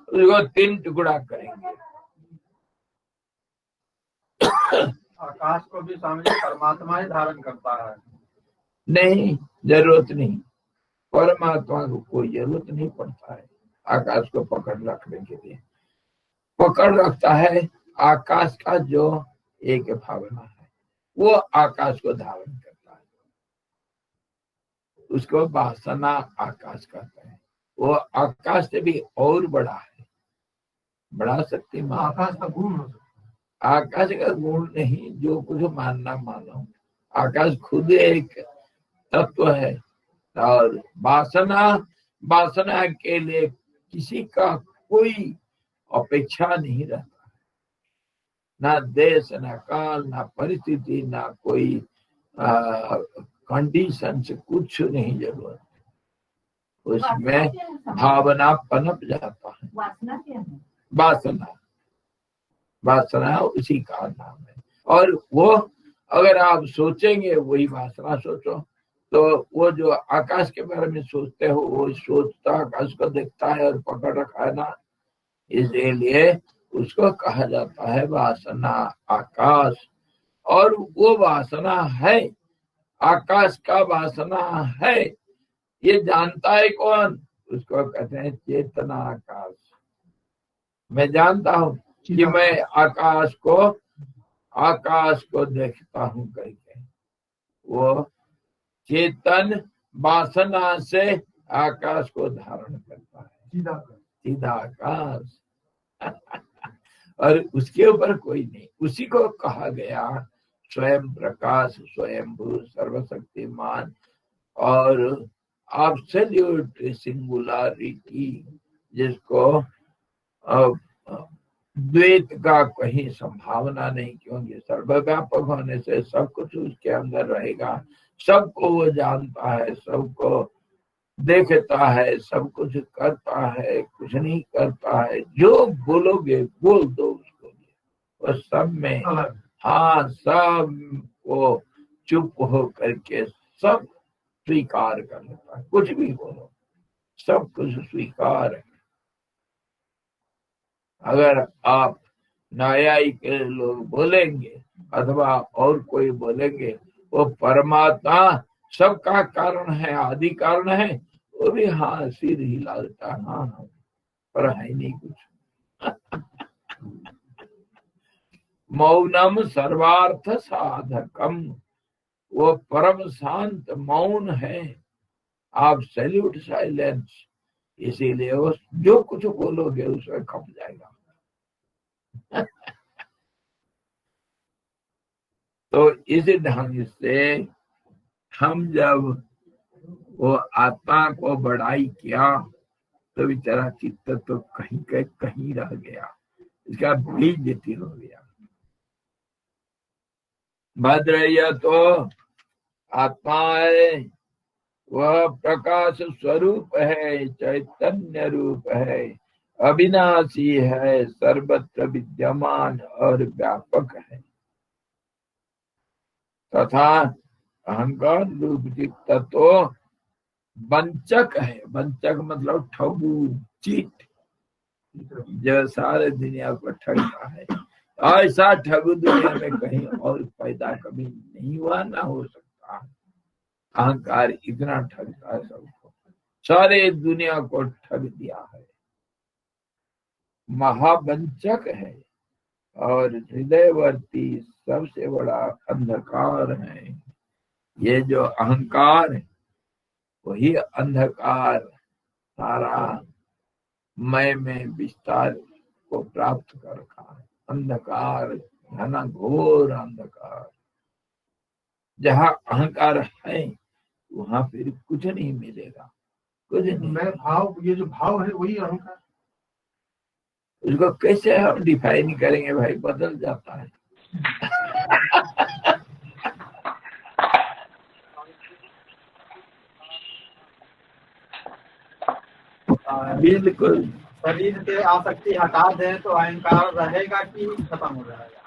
उसको 3 टुकड़ा करेंगे। आकाश को भी स्वामी जी परमात्मा ही धारण करता है। नहीं, जरूरत नहीं, परमात्मा को कोई जरूरत नहीं पड़ता है आकाश को पकड़ रखने के लिए। पकड़ रखता है आकाश का जो एक भावना है, वो आकाश को धारण करता है। उसको वासना आकाश कहते हैं। वो आकाश से भी और बड़ा है, बड़ा शक्तिमान। आकाश का गुण हो सकता है। आकाश का गुण नहीं, जो कुछ मानना मानो, आकाश खुद एक तत्व है। और वासना के लिए किसी का कोई अपेक्षा नहीं रहता, ना देश, ना काल, ना परिस्थिति, ना कोई कंडीशन से कुछ नहीं जरूरत। उसमें भावना पनप जाता है। वासना क्या है? वासना, वासना उसी का नाम है। और वो अगर आप सोचेंगे, वही वासना सोचो, तो वो जो आकाश के बारे में सोचते हो, वो सोचता आकाश को देखता है और पकड़ रखा है ना, इसलिए उसको कहा जाता है वासना आकाश। और वो वासना है, आकाश का वासना है, ये जानता है कौन? उसको कहते हैं चेतना आकाश। मैं जानता हूँ कि मैं आकाश को देखता हूँ करके, वो चेतन वासना से आकाश को धारण करता है, सीधा आकाश। और उसके ऊपर कोई नहीं, उसी को कहा गया स्वयं प्रकाश, स्वयंभू, सर्वशक्तिमान और एब्सोल्यूट सिंगुलरिटी, जिसको द्वैत का कहीं संभावना नहीं, क्योंकि सर्वव्यापक होने से सब कुछ उसके अंदर रहेगा, सबको वो जानता है, सबको देखता है, सब कुछ करता है, कुछ नहीं करता है। जो बोलोगे बोल दो उसको, वो सब में, हाँ, सब को चुप हो करके सब स्वीकार कर लेता है। कुछ भी बोलो, सब कुछ स्वीकार है। अगर आप न्यायिक लोग बोलेंगे अथवा और कोई बोलेंगे, वो परमात्मा सबका कारण है, आदि कारण है, वो भी हाँ सिर हिलाता, हाँ हाँ, पर है नहीं कुछ। मौनम सर्वार्थ साधकम, वो परम शांत मौन है, आप सैल्यूट साइलेंस, इसीलिए वो जो कुछ बोलोगे उसमें खप जाएगा। तो इस ढंग से हम जब वो आत्मा को बढ़ाई किया, तो बेचारा चित्त तो कहीं के कहीं रह गया, इसका बीज जटिल हो गया। भद्रय तो आत्मा है, वह प्रकाश स्वरूप है, चैतन्य रूप है, अविनाशी है, सर्वत्र विद्यमान और व्यापक है, तथा अहंकार रूप चित्त तो वंचक है। वंचक मतलब ठगू, चीट, जो सारे दुनिया को ठगता है। ऐसा ठगू दुनिया में कहीं और पैदा कभी नहीं हुआ, ना हो सकता। अहंकार इतना ठगता है सबको, सारे दुनिया को ठग दिया है, महावंचक है और हृदयवर्ती सबसे बड़ा अंधकार है। ये जो अहंकार है वही अंधकार सारा मैं में विस्तार को प्राप्त कर रखा है। अंधकार, घना घोर अंधकार। जहाँ अहंकार है वहां फिर कुछ नहीं मिलेगा, कुछ नहीं। मैं भाव, ये जो भाव है वही अहंकार। उसको कैसे हम डिफाइन करेंगे भाई, बदल जाता है। बिल्कुल। शरीर से आसक्ति हटा दें तो अहंकार रहेगा कि खत्म हो जाएगा?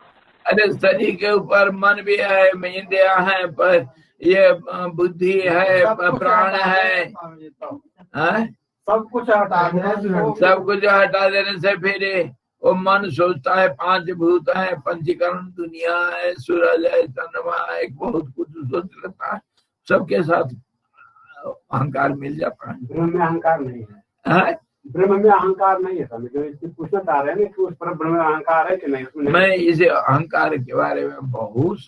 अरे शरीर के ऊपर मन भी है, इंद्रियां है, पर ये बुद्धि है, प्राण है, सब कुछ हटा दें, सब कुछ हटा देने से फिर वो मन सोचता है पांच भूत है, पंचीकरण दुनिया है, सूरज है, चंद्रमा है, बहुत कुछ सोच लेता है। सबके साथ अहंकार मिल जाता है। ब्रह्म में अहंकार नहीं है, ब्रह्म में अहंकार नहीं है। समझो, पूछना चाह रहे हैं कि उस पर ब्रह्म में अहंकार है कि नहीं? उसमें मैं इसे अहंकार के बारे में बहुत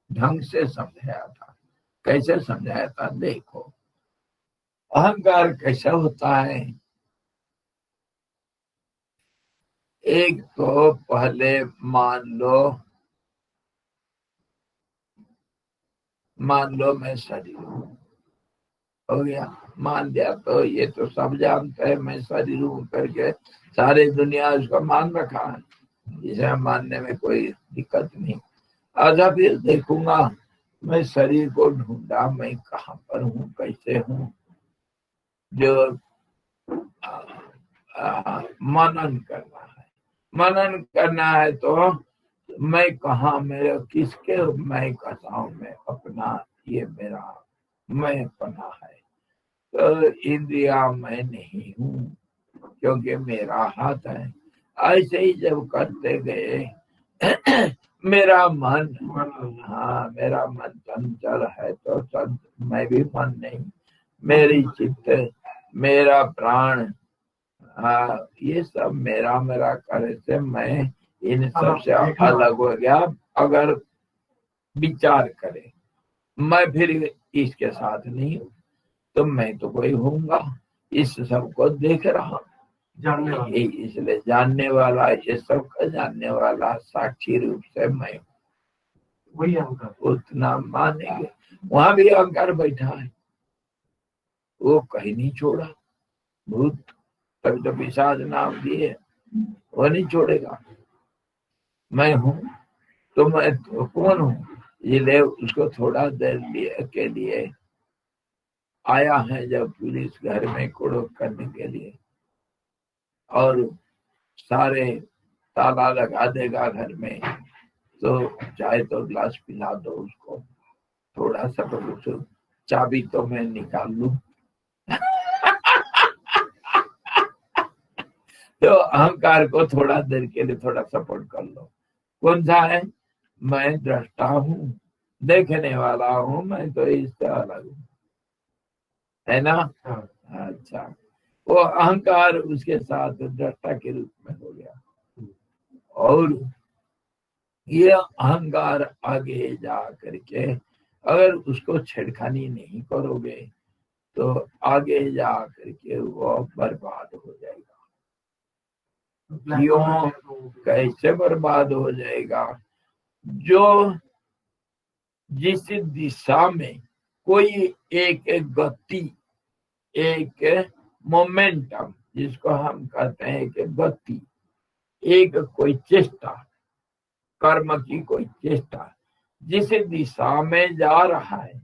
ढंग से समझाया था। कैसे समझाया था? देखो, अहंकार कैसा होता है। एक तो पहले मान लो मैं शरीर हूँ, हो गया, मान दिया। तो ये तो सब जानते हैं मैं शरीर हूँ करके, सारी दुनिया उसको मान रखा है, इसे मानने में कोई दिक्कत नहीं। आधा फिर देखूंगा, मैं शरीर को ढूंढा, मैं कहाँ पर हूँ, कैसे हूँ, जो मनन करना है। मनन करना है तो मैं कहाँ, मेरे किसके मैं कसाऊं में अपना, ये मेरा मैं पना है। तो इंद्रिया मैं नहीं हूँ क्योंकि मेरा हाथ है। ऐसे ही जब करते गए मेरा मन, हाँ मेरा मन चंचल है तो मैं भी मन नहीं, मेरी चित्त, मेरा प्राण, ये सब मेरा मेरा करे से मैं इन सब से अलग हो गया। अगर विचार करे मैं फिर इसके साथ नहीं हूँ तो मैं तो कोई हूँगा, इस सबको देख रहा हूँ, जानने वाला, इसलिए जानने वाला, ये सबका जानने वाला साक्षी रूप से मैं हूँ, वही अहंकार। उतना मानेंगे। वहां भी अहंकार बैठा है, वो कहीं नहीं छोड़ा। भूत तभी तो पिशाच नाम दिए, वो नहीं छोड़ेगा। मैं हूँ तो मैं तो कौन हूँ, इसलिए उसको थोड़ा देर के लिए आया है जब पुलिस घर में कुड़क करने के लिए, और सारे ताला लगा देगा घर में, तो चाहे तो ग्लास पिला दो उसको, थोड़ा सा तो कुछ चाबी तो मैं निकाल लूं। तो अहंकार को थोड़ा देर के लिए थोड़ा सपोर्ट कर लो। कौन सा है, मैं दृष्टा हूँ, देखने वाला हूँ, मैं तो इससे अलग हूँ, है ना। अच्छा, वो अहंकार उसके साथ दृष्टा के रूप में हो गया। और ये अहंकार आगे जा करके अगर उसको छेड़खानी नहीं करोगे तो आगे जा करके वो बर्बाद हो जाएगा। क्यों, कैसे बर्बाद हो जाएगा? जो जिस दिशा में कोई एक गति, एक मोमेंटम, जिसको हम कहते हैं कि गति, एक कोई चेष्टा, कर्म की कोई चेष्टा जिस दिशा में जा रहा है,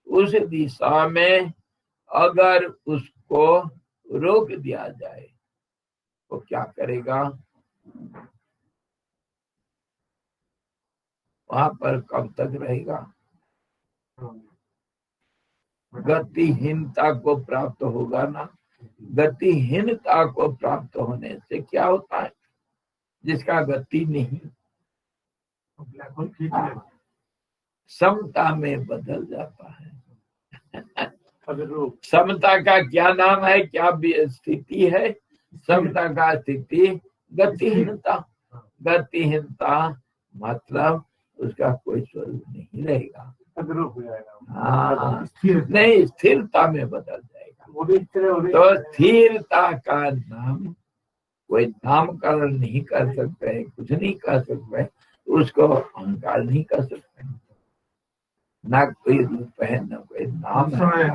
उस दिशा में अगर उसको रोक दिया जाए तो क्या करेगा? वहां पर कब तक रहेगा? गतिहीनता को प्राप्त होगा ना। गतिहीनता को प्राप्त होने से क्या होता है? जिसका गति नहीं, समता में बदल जाता है। समता का क्या नाम है, क्या स्थिति है? समता का स्थिति गतिहीनता। गतिहीनता मतलब उसका कोई स्वरूप नहीं रहेगा, हाँ नहीं, स्थिरता में बदल जाएगा। तो स्थिरता का नाम कोई नामकरण नहीं कर सकते, कुछ नहीं कर सकते, उसको अहंकार नहीं कर सकते। ना कोई रूप है, ना कोई नाम है,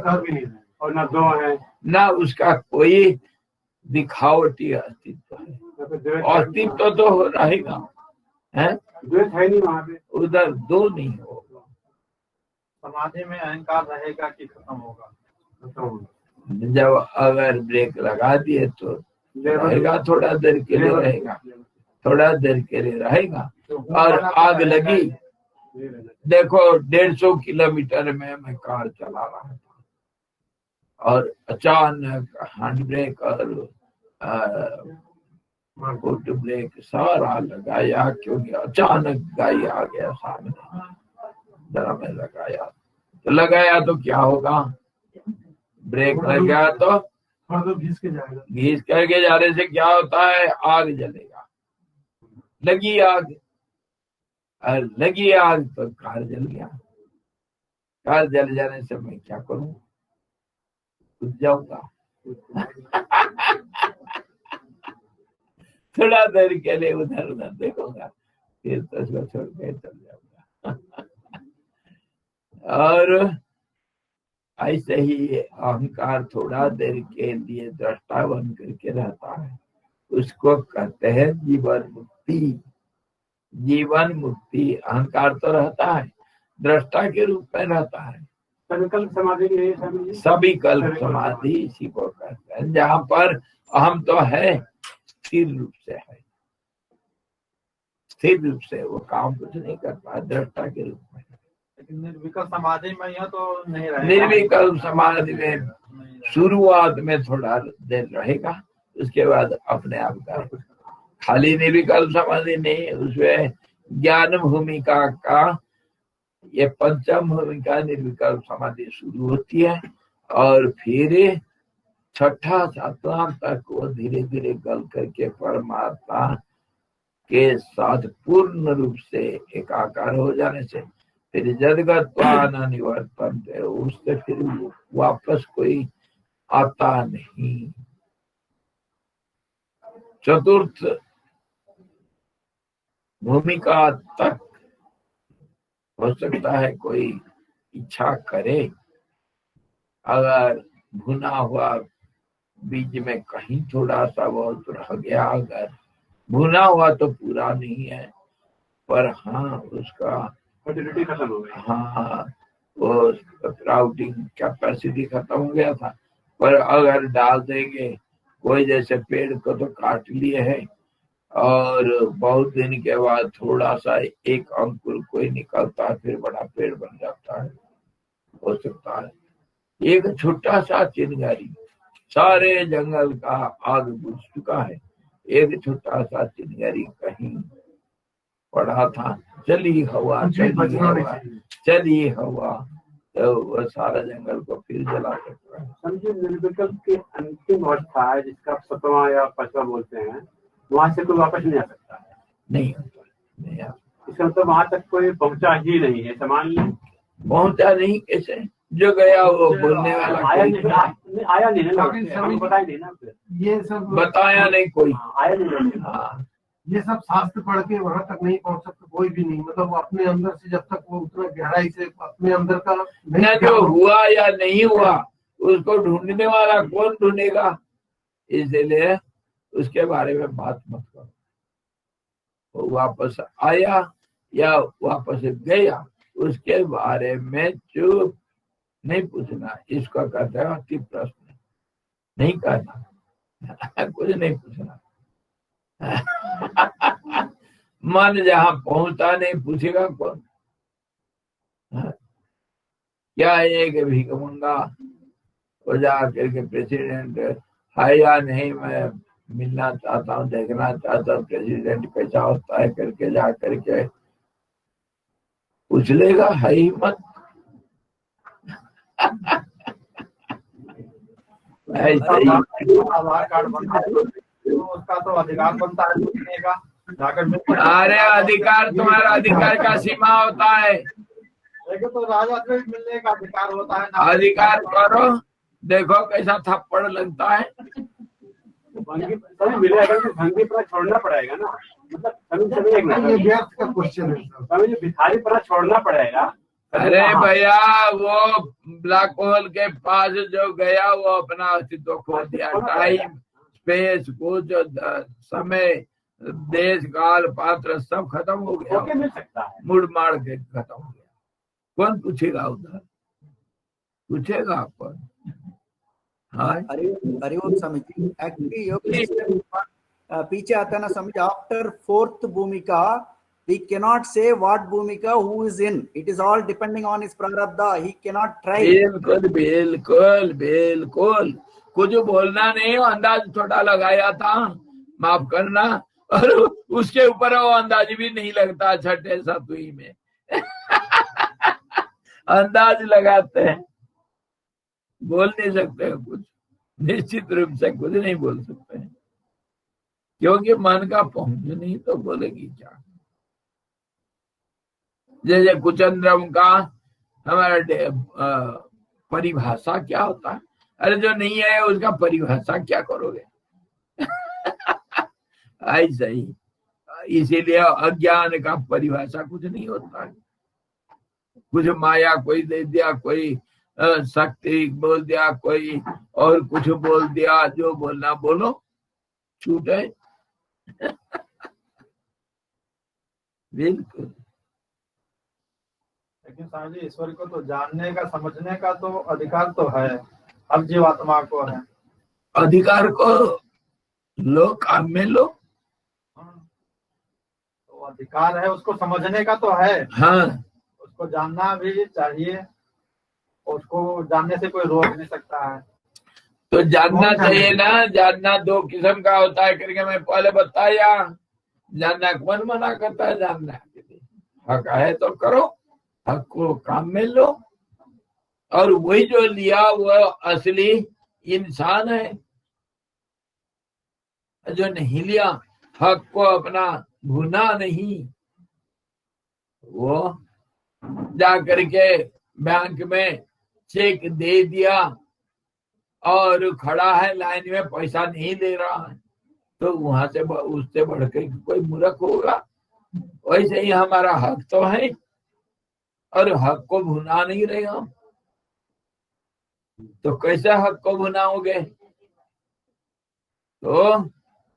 और ना दो है, ना उसका कोई दिखावटी अस्तित्व है। अस्तित्व तो रहेगा, है द्वैत है नहीं वहाँ पे, उधर दो नहीं होगा। समाधि में अहंकार रहेगा कि खत्म होगा? जब अगर ब्रेक लगा दिए तो रहेगा, थोड़ा देर के लिए रहेगा, थोड़ा देर के लिए रहेगा। और आग लगी, देखो 150 किलोमीटर में मैं कार चला रहा था और अचानक हैंड ब्रेक और फुट ब्रेक सारा लगाया, क्योंकि अचानक गाड़ी आ गया सामने, जरा मैं लगाया तो क्या होगा? ब्रेक लग गया तो घिस करके जाने से क्या होता है? आग जलेगा। लगी आग, और लगी आग तो कार जल गया। कार जल जाने से मैं क्या करूं? कुछ जाऊंगा। थोड़ा देर के लिए उधर उधर देखूंगा, फिर तो उसको छोड़ के चल जाऊंगा। और ऐसे ही अहंकार थोड़ा देर के लिए दृष्टा बन करके रहता है, उसको कहते हैं जीवन मुक्ति। जीवन मुक्ति अहंकार तो रहता है, दृष्टा के रूप में रहता है। सविकल्प समाधि सविकल्प समाधि इसी को कहते हैं, जहाँ पर अहम तो है, स्थिर रूप से है, स्थिर रूप से वो काम कुछ नहीं कर पा, दृढ़ता के रूप में। लेकिन निर्विकल्प समाधि में यह तो नहीं रहेगा। निर्विकल्प समाधि में शुरुआत में थोड़ा देर रहेगा, उसके बाद अपने आप का खाली निर्विकल्प समाधि नहीं, उसमें ज्ञान भूमिका का ये पंचम भूमिका निर्विकल्प समाधि शुरू होती है और फिर छठा सातवां तक वो धीरे धीरे गल करके परमात्मा के साथ पूर्ण रूप से एकाकार हो जाने से फिर जदगत्वान निवर्तन, उससे फिर वापस कोई आता नहीं। चतुर्थ भूमिका तक हो सकता है कोई इच्छा करे, अगर भुना हुआ बीज में कहीं थोड़ा सा बहुत रह गया, अगर भुना हुआ तो पूरा नहीं है, पर हाँ उसका फर्टिलिटी खत्म हो गई। हाँ वो स्प्राउटिंग कैपेसिटी खत्म हो गया था, पर अगर डाल देंगे, कोई जैसे पेड़ को तो काट लिए है और बहुत दिन के बाद थोड़ा सा एक अंकुर कोई निकलता है, फिर बड़ा पेड़ बन जाता है, हो सकता है। एक छोटा सा चिंगारी सारे जंगल का आग बुझ चुका है, एक छोटा सा चिंगारी कहीं पड़ा था, चली हवा चली हवा, तो वो सारा जंगल को फिर जला सकता है। समझिए निर्विकल्प की अंतिम अवस्था है जिसका सतवां या पांचवा बोलते हैं, वहां से कोई वापस नहीं आ सकता है। नहीं होता, नहीं आता। इसका मतलब वहां तक कोई पहुंचा ही नहीं है, समान पहुंचा नहीं कैसे, जो गया वो बोलने वाला आया कोई नहीं, आया नहीं ना, हमको बताया नहीं ना, ये सब बताया नहीं कोई। आया नहीं। हाँ ये सब शास्त्र पढ़ के वहां तक नहीं पहुंच सकते कोई भी नहीं, मतलब वो अपने अंदर से जब तक वो उतना गहराई से अपने अंदर का न जो हुआ या नहीं हुआ उसको ढूंढने वाला कौन ढूंढेगा, इसलिए उसके बारे में बात मत करो। वो वापस आया या वापस गया उसके बारे में चुप नहीं पूछना, इसको कहते हैं अति प्रश्न, नहीं कहना कुछ नहीं पूछना। मन जहां पहुंचा नहीं पूछेगा कौन। क्या एक भीख मंगा हो जा करके प्रेसिडेंट है या नहीं, मैं मिलना चाहता हूँ, देखना चाहता हूँ प्रेसिडेंट कैसा होता है करके जा करके पूछ लेगा, है ही मत। आधार कार्ड बनता है तो उसका तो अधिकार बनता है पूछने का, जाकर अरे अधिकार, तुम्हारा अधिकार का सीमा होता है, लेकिन तो राजा से मिलने का अधिकार होता है ना। अधिकार करो, देखो कैसा थप्पड़ लगता है। सभी मिलेगा तो भंगी पर छोड़ना पड़ेगा ना, मतलब सभी एक ये व्यर्थ का क्वेश्चन है सर। सभी भिखारी पर छोड़ना पड़ेगा। अरे भैया वो ब्लैक होल के पास जो गया वो अपना अस्तित्व खो दिया, टाइम स्पेस कुछ समय देश काल पात्र सब खत्म हो गया, मिल सकता है, मुड़ मार के खत्म हो गया। कौन पूछेगा उधर, पूछेगा कौन? हाँ हरिओम स्वामी जी, एक्चुअली योग पीछे आता ना समझ, आफ्टर फोर्थ भूमिका we cannot say what bhumika who is in, it is all depending on his prarabdha, he cannot try। बिल्कुल बिल्कुल बिल्कुल, कुछ बोलना नहीं, अंदाज थोड़ा लगाया था, माफ करना, और उसके ऊपर वो अंदाज भी नहीं लगता छठे सातवीं में। अंदाज लगाते हैं, बोल नहीं सकते कुछ, निश्चित रूप से कुछ नहीं बोल सकते हैं, क्योंकि मन का पहुंच नहीं तो बोलेगी क्या। जैसे कुचंद्रम का हमारा परिभाषा क्या होता है, अरे जो नहीं है उसका परिभाषा क्या करोगे। ऐसा ही, इसीलिए अज्ञान का परिभाषा कुछ नहीं होता है, कुछ माया कोई दे दिया, कोई शक्ति बोल दिया, कोई और कुछ बोल दिया, जो बोलना बोलो, छूट है। बिल्कुल। लेकिन स्वामी जी ईश्वर को तो जानने का समझने का तो अधिकार तो है, हर जीवात्मा को है। अधिकार को लो, काम में लो। तो अधिकार है उसको समझने का तो है, हाँ, उसको जानना भी चाहिए, उसको जानने से कोई रोक नहीं सकता है। तो जानना कौन चाहिए जाने? ना। जानना दो किस्म का होता है करके मैं पहले बताया। जानना कौन मना करता है जानना? हक है तो करो, हक को काम में लो। और वही जो लिया वो असली इंसान है। जो नहीं लिया, हक को अपना भुना नहीं, वो जा करके बैंक में चेक दे दिया और खड़ा है लाइन में, पैसा नहीं दे रहा है, तो वहां से उससे बढ़कर कोई मूर्ख होगा? वैसे ही हमारा हक तो है और हक को भुना नहीं रहे हम, तो कैसे हक को भुनाओगे? तो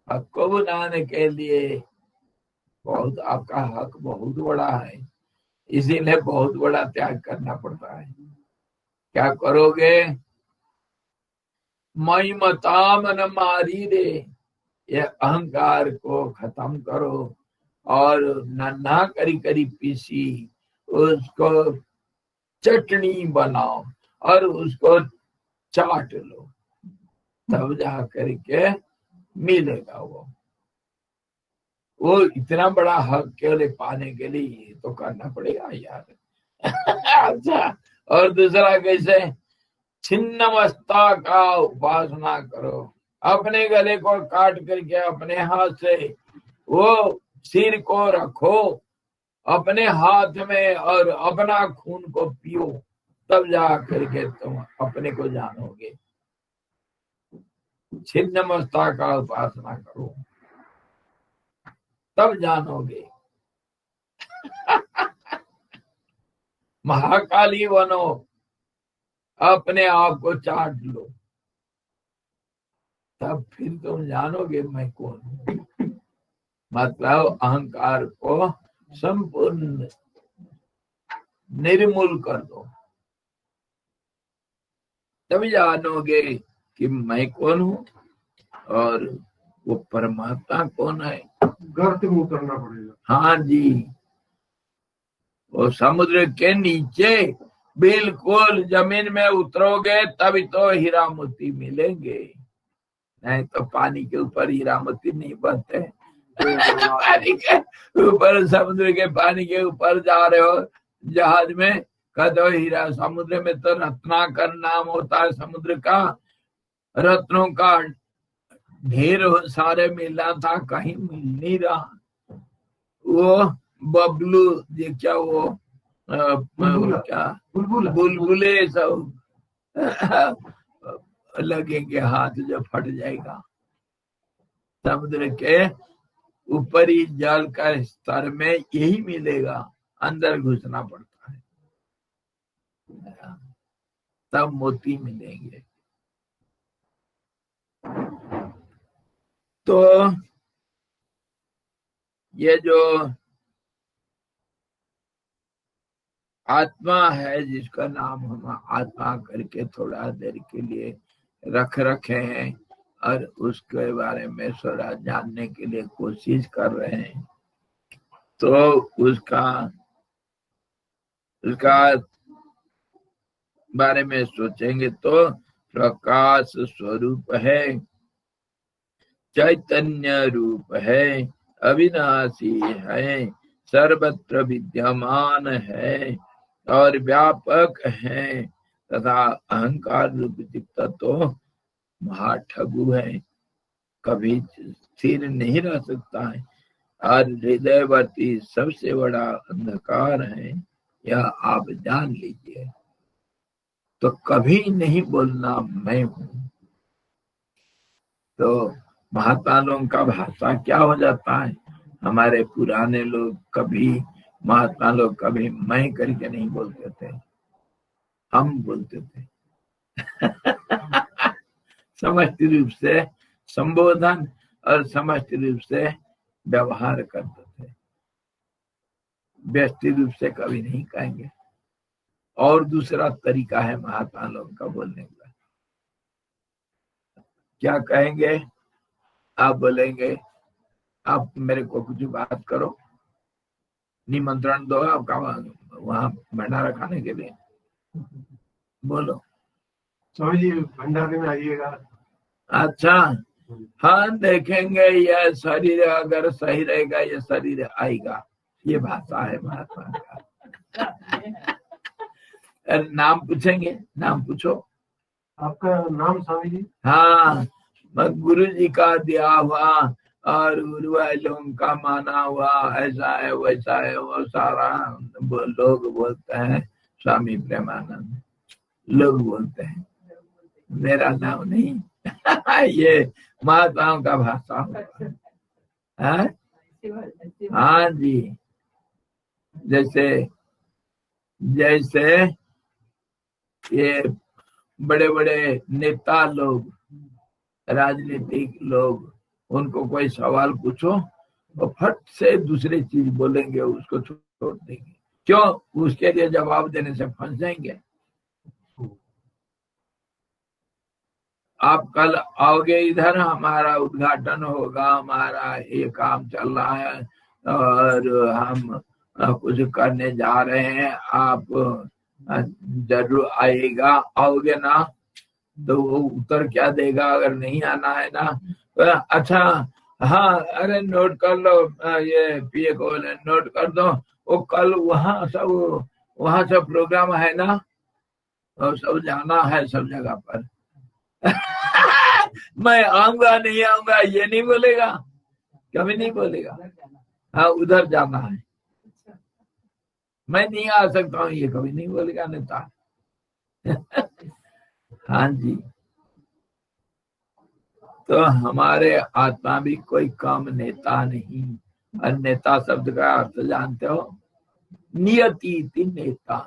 हक को भुनाने के लिए बहुत, आपका हक बहुत बड़ा है, इसीलिए बहुत बड़ा त्याग करना पड़ता है। क्या करोगे? मई मताम न मारी रे, ये अहंकार को खत्म करो और नन्हा करी करी पीसी उसको चटनी बनाओ और उसको चाट लो, तब जा करके मिलेगा वो इतना बड़ा हक के लिए पाने के लिए तो करना पड़ेगा यार। अच्छा, और दूसरा कैसे? छिन्नमस्ता का उपासना करो, अपने गले को काट करके अपने हाथ से वो सिर को रखो अपने हाथ में और अपना खून को पियो, तब जा करके तुम अपने को जानोगे। छिन्नमस्ता का उपासना करो, तब जानोगे। महाकाली बनो, अपने आप को चाट लो, तब फिर तुम जानोगे मैं कौन हूं। मतलब अहंकार को संपूर्ण निर्मूल कर दो, तभी जानोगे कि मैं कौन हूं और वो परमात्मा कौन है। गर्त में उतरना पड़ेगा। हाँ जी, वो समुद्र के नीचे बिल्कुल जमीन में उतरोगे तभी तो हीरा मोती मिलेंगे, नहीं तो पानी के ऊपर हीरा मोती नहीं बनते। पानी के ऊपर, समुद्र के पानी के ऊपर जा रहे हो जहाज में, कहते हीरा, समुद्र में तो रत्नाकर नाम होता है समुद्र का, रत्नों का ढेर सारे मिलना था, कहीं मिल नहीं रहा। वो बबलू ये क्या वो क्या बुलबुले सब लगेंगे, हाथ जो फट जाएगा। समुद्र के ऊपरी जल का स्तर में यही मिलेगा, अंदर घुसना पड़ता है तब मोती मिलेंगे। तो ये जो आत्मा है, जिसका नाम हम आत्मा करके थोड़ा देर के लिए रखे हैं और उसके बारे में थोड़ा जानने के लिए कोशिश कर रहे हैं, तो उसका बारे में सोचेंगे तो प्रकाश स्वरूप है, चैतन्य रूप है, अविनाशी है, सर्वत्र विद्यमान है और व्यापक है, तथा अहंकार रूप चित्त तो महाठगु है, कभी स्थिर नहीं रह सकता है और हृदयवर्ती सबसे बड़ा अंधकार है, यह आप जान लीजिए। तो कभी नहीं बोलना मैं हूं। तो महात्मा लोगों का भाषा क्या हो जाता है? हमारे पुराने लोग कभी, महात्मा लोग कभी मैं करके नहीं बोलते थे, हम बोलते थे। समष्टि रूप से संबोधन और समष्टि रूप से व्यवहार करते थे, व्यष्टि रूप से कभी नहीं कहेंगे। और दूसरा तरीका है महात्मा लोगों का बोलने का, क्या कहेंगे? आप बोलेंगे आप मेरे को कुछ बात करो, निमंत्रण दो आपका वहां भंडारा खाने के लिए, बोलो। स्वामी जी भंडारे में आइएगा। अच्छा, हाँ देखेंगे यह शरीर अगर सही रहेगा ये शरीर आएगा, ये भाषा है महात्मा का। अरे नाम पूछेंगे, नाम पूछो। आपका नाम स्वामी जी? हाँ, गुरु जी का दिया हुआ और गुरु वालों का माना हुआ, ऐसा है वैसा है, वो सारा लोग बोलते हैं स्वामी प्रेमानंद, लोग बोलते हैं, मेरा नाम नहीं। ये महात्माओं का भाषा होता है। हाँ जी, जैसे जैसे ये बड़े बड़े नेता लोग, राजनीतिक लोग, उनको कोई सवाल पूछो और फट से दूसरी चीज बोलेंगे, उसको छोड़ देंगे। क्यों? उसके लिए जवाब देने से फंस जाएंगे। आप कल आओगे इधर, हमारा उद्घाटन होगा, हमारा ये काम चल रहा है और हम कुछ करने जा रहे हैं, आप जरूर आएगा, आओगे ना? तो वो उत्तर क्या देगा अगर नहीं आना है ना? अच्छा हाँ, अरे नोट कर लो, ये पीए को नोट कर दो, वो कल वहाँ सब प्रोग्राम है ना, और सब जाना है सब जगह पर। मैं आऊंगा नहीं आऊंगा ये नहीं बोलेगा, कभी नहीं बोलेगा। हाँ उधर जाना है, मैं नहीं आ सकता हूँ ये कभी नहीं बोलेगा नेता। हाँ जी, तो हमारे आत्मा भी कोई कम नेता नहीं। और नेता शब्द का अर्थ जानते हो? नियति नेता,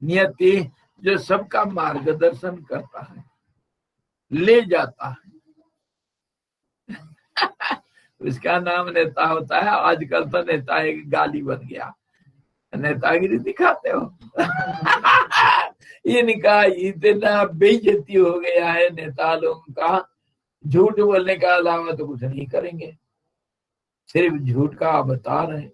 नियति जो सबका मार्गदर्शन करता है, ले जाता है, उसका नाम नेता होता है। आजकल तो नेता एक गाली बन गया, नेतागिरी दिखाते हो। इनका इतना बेइज्जती हो गया है नेता लोगों का, झूठ बोलने का अलावा तो कुछ नहीं करेंगे, सिर्फ झूठ का अवतार है।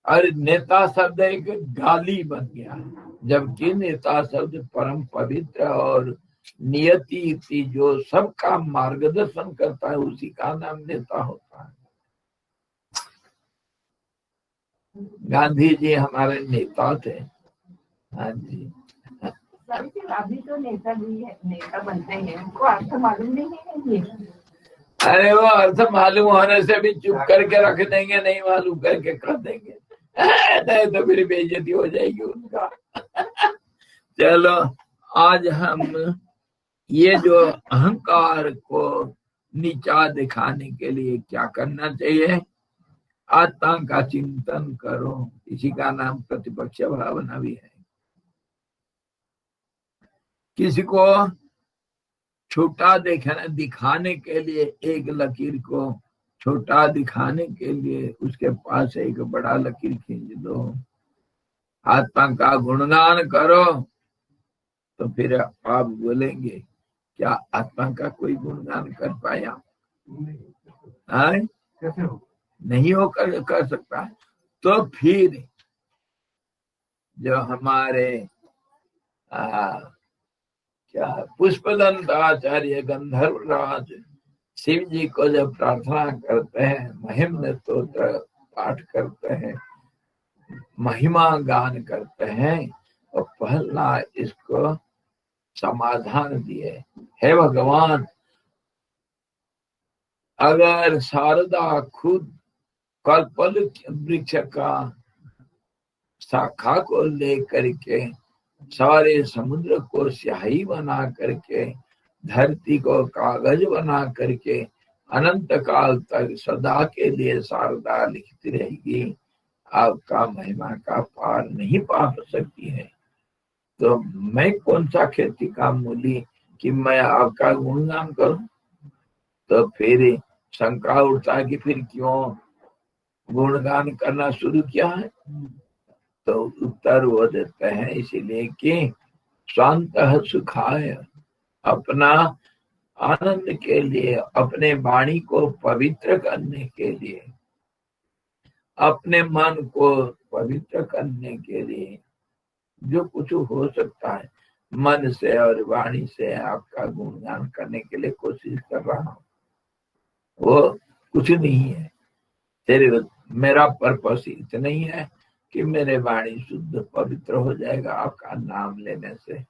और नेता शब्द एक गाली बन गया, जबकि नेता शब्द परम पवित्र और नियति जो सबका मार्गदर्शन करता है उसी का नाम नेता होता है। गांधी जी हमारे नेता थे। हाँ जी, अभी तो नेता भी है, नेता बनते हैं, उनको अर्थ मालूम नहीं है ये। अरे वो अर्थ मालूम होने से भी चुप करके रख देंगे, नहीं मालूम करके कर देंगे, नहीं तो फिर बेइज्जती हो जाएगी उनका। चलो आज हम ये जो अहंकार को नीचा दिखाने के लिए क्या करना चाहिए? आत्मा का चिंतन करो, इसी का नाम प्रतिपक्ष भावना भी है। किसी को छोटा दिखाने के लिए, एक लकीर को छोटा दिखाने के लिए उसके पास एक बड़ा लकीर खींच दो। आत्मा का गुणगान करो तो फिर आप बोलेंगे क्या आत्मा का कोई गुणगान कर पाया? कैसे हो? नहीं हो कर सकता। तो फिर जो हमारे क्या पुष्पदंत आचार्य गंधर्वराज शिव जी को जब प्रार्थना करते हैं, महिम्न स्तोत्र पाठ करते हैं, महिमा गान करते हैं, और पहला इसको समाधान दिए, हे भगवान अगर शारदा खुद कल्पल वृक्ष का शाखा को लेकर के सारे समुद्र को स्याही बना करके, धरती को कागज बना करके अनंत काल तक सदा के लिए शारदा लिखती रहेगी, आपका महिमा का पार नहीं पा सकती है। तो मैं कौन सा खेती का मूली कि मैं आपका गुणगान करूं? तो फिर शंका उठता है कि फिर क्यों गुणगान करना शुरू किया है? तो उत्तर वो देते हैं इसीलिए कि स्वांतः सुखाय, अपना आनंद के लिए, अपने वाणी को पवित्र करने के लिए, अपने मन को पवित्र करने के लिए जो कुछ हो सकता है मन से और वाणी से आपका गुणगान करने के लिए कोशिश कर रहा हूँ, वो कुछ नहीं है। तेरे मेरा पर्पस इतना ही है कि मेरे वाणी शुद्ध पवित्र हो जाएगा आपका नाम लेने से,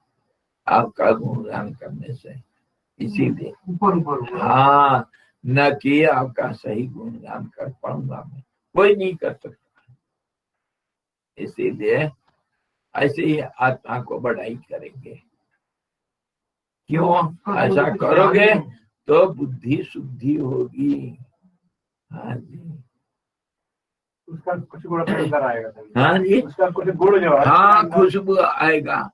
आपका गुणगान करने से। इसीलिए हाँ, न कि आपका सही गुणगान कर पाऊंगा मैं, कोई नहीं कर सकता। इसीलिए ऐसे ही आत्मा को बढ़ाई करेंगे। क्यों ऐसा करोगे तो बुद्धि शुद्धि होगी। हाँ जी, उसका कुछ गुण अपने अंदर आएगा। हाँ जी, उसका कुछ गुण जो है, हाँ खुशबू आएगा।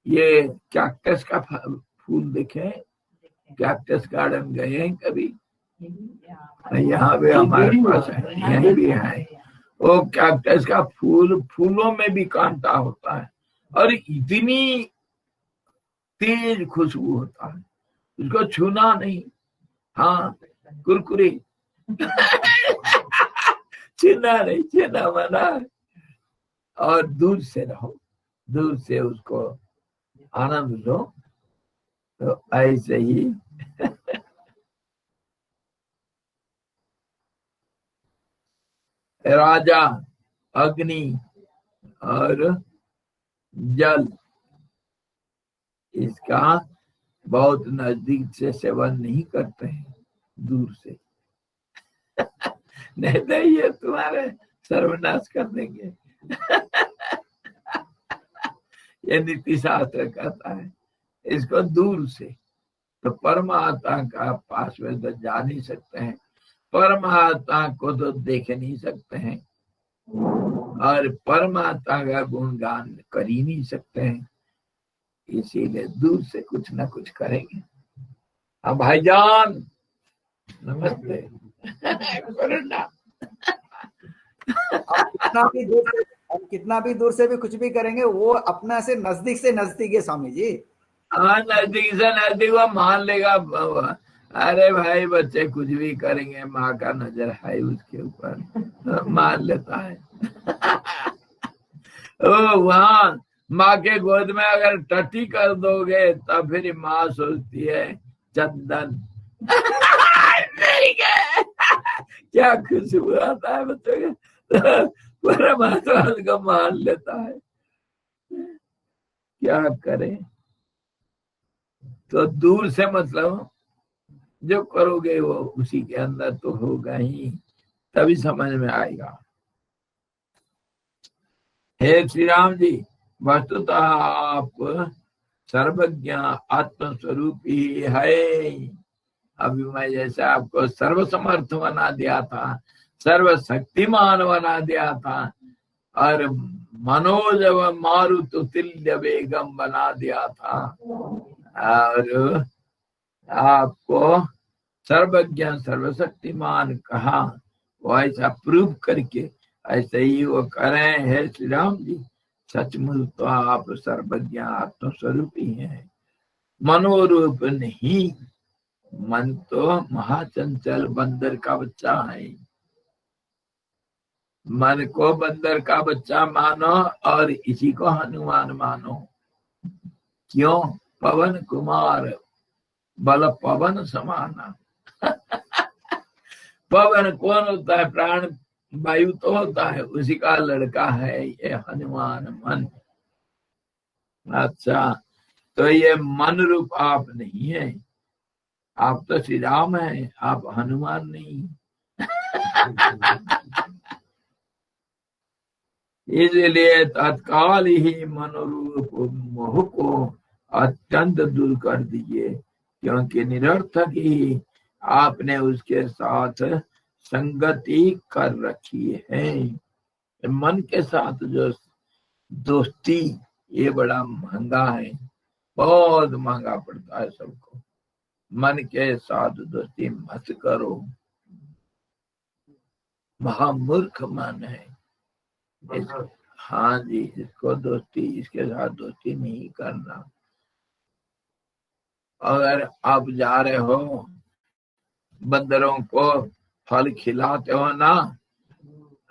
ये कैक्टस का फूल देखे, कैक्टस गार्डन गए हैं कभी? यहाँ पे हमारे पास है, यहीं भी है। वो कैक्टस का फूल, फूलों में भी कांटा होता है और इतनी तेज खुशबू होता है, उसको छूना नहीं। हाँ, कुरकुरी छूना नहीं, छूना मना है। और दूर से रहो, दूर से उसको आनंद लो। तो ऐसे ही राजा अग्नि और जल, इसका बहुत नजदीक से सेवन नहीं करते हैं, दूर से। नहीं तो ये तुम्हारे सर्वनाश कर देंगे। ये नीति शास्त्र कहता है इसको दूर से। तो परमात्मा का पास में तो जा नहीं सकते हैं, परमात्मा को तो देख नहीं सकते हैं और परमात्मा का गुणगान कर ही नहीं सकते हैं। इसीलिए दूर से कुछ ना कुछ करेंगे। अब भाईजान नमस्ते। हम कितना भी दूर से भी कुछ भी करेंगे, वो अपना से नजदीक है स्वामी जी। हाँ, नजदीक से नजदीक वो मान लेगा। अरे भाई बच्चे कुछ भी करेंगे, माँ का नजर है उसके ऊपर, मान लेता है। ओ वहाँ माँ के गोद में अगर टट्टी कर दोगे तब फिर माँ सोचती है चंदन। क्या खुशबू आता है बच्चों के। परमात्मा को मान लेता है, क्या करें। तो दूर से मतलब जो करोगे वो उसी के अंदर तो होगा ही, तभी समझ में आएगा। हे श्री राम जी, वस्तुतः आप सर्वज्ञ आत्मस्वरूप ही है। अभी मैं जैसे आपको सर्वसमर्थ बना दिया था, सर्वशक्तिमान बना दिया था और मनोज व मारुत तुल्य वेगम बना दिया था, और आपको सर्वज्ञ सर्वशक्तिमान कहा, वो ऐसा प्रूव करके ऐसे ही वो करें। है श्री राम जी, सचमुच तो आप सर्वज्ञ आत्मस्वरूप ही हैं, मनोरूप नहीं। मन तो महाचंचल बंदर का बच्चा है। मन को बंदर का बच्चा मानो और इसी को हनुमान मानो। क्यों? पवन कुमार बल पवन समाना। पवन कौन होता है? प्राण वायु तो होता है, उसी का लड़का है ये हनुमान मन। अच्छा, तो ये मन रूप आप नहीं है, आप तो श्री राम है, आप हनुमान नहीं। इसलिए तत्काल ही मनोरूप मोह को अत्यंत दूर कर दीजिए, क्योंकि निरर्थक ही आपने उसके साथ संगति कर रखी है। मन के साथ जो दोस्ती, ये बड़ा महंगा है, बहुत महंगा पड़ता है सबको। मन के साथ दोस्ती मत करो, महामूर्ख मन है। हाँ जी, इसको दोस्ती, इसके साथ दोस्ती नहीं करना। अगर आप जा रहे हो, बंदरों को फल खिलाते हो ना,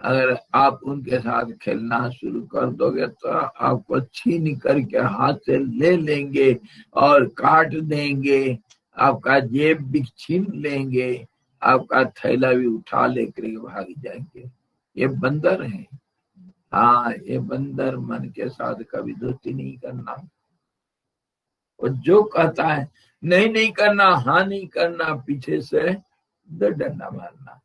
अगर आप उनके साथ खेलना शुरू कर दोगे तो आपको छीन करके हाथ से ले लेंगे और काट देंगे, आपका जेब भी छीन लेंगे, आपका थैला भी उठा लेकर भाग जाएंगे। ये बंदर है। हाँ, ये बंदर मन के साथ कभी दोस्ती नहीं करना। और जो कहता है नहीं नहीं करना, हाँ नहीं करना, पीछे से दो डंडा मारना।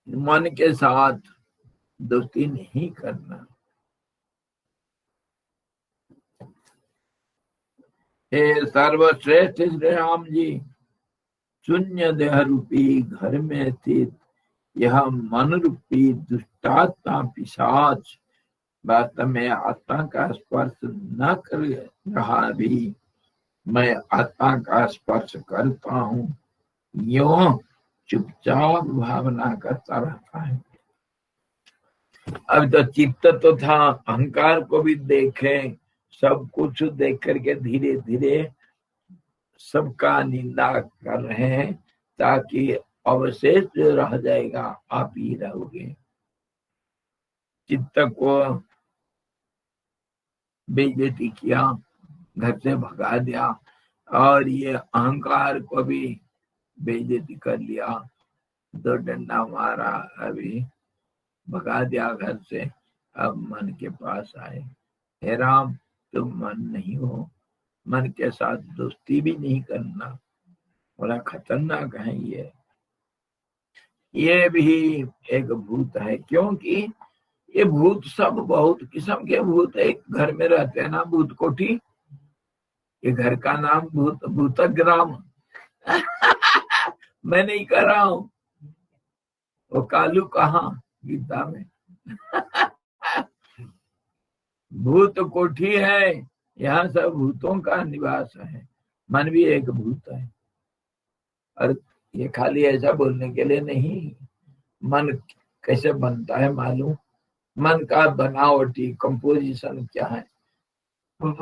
मन के साथ दोस्ती नहीं करना। हे सर्वश्रेष्ठ श्री राम जी, शून्य देह रूपी घर में स्थित यह मन रूपी दुष्टात्मा पिशाच वास्तव में आत्मा का स्पर्श न कर रहा भी मैं आत्मा का स्पर्श करता हूँ, यूं चुपचाप भावना करता रहता है। अब तो चित्त तो था, अहंकार को भी देखे, सब कुछ देख करके धीरे धीरे सबका निंदा कर रहे हैं, ताकि अवशेष जो रह जाएगा आप ही रहोगे। चित्त को बेइज्जती किया, घर से भगा दिया, और ये अहंकार को भी बेइज्जती कर लिया, दो डंडा मारा, अभी भगा दिया घर से। अब मन के पास आए, हे राम तुम मन नहीं हो, मन के साथ दोस्ती भी नहीं करना, बड़ा खतरनाक है ये भी एक भूत है। क्योंकि ये भूत सब बहुत किस्म के भूत एक घर में रहते हैं ना, भूत कोठी, ये घर का नाम भूत भूतग्राम। मैं नहीं कर रहा हूं, वो कालू कहाँ गीता में। भूत कोठी है, यहाँ सब भूतों का निवास है। मन भी एक भूत है, और ये खाली ऐसा बोलने के लिए नहीं। मन कैसे बनता है मालूम? मन का बनावटी कंपोजिशन क्या है?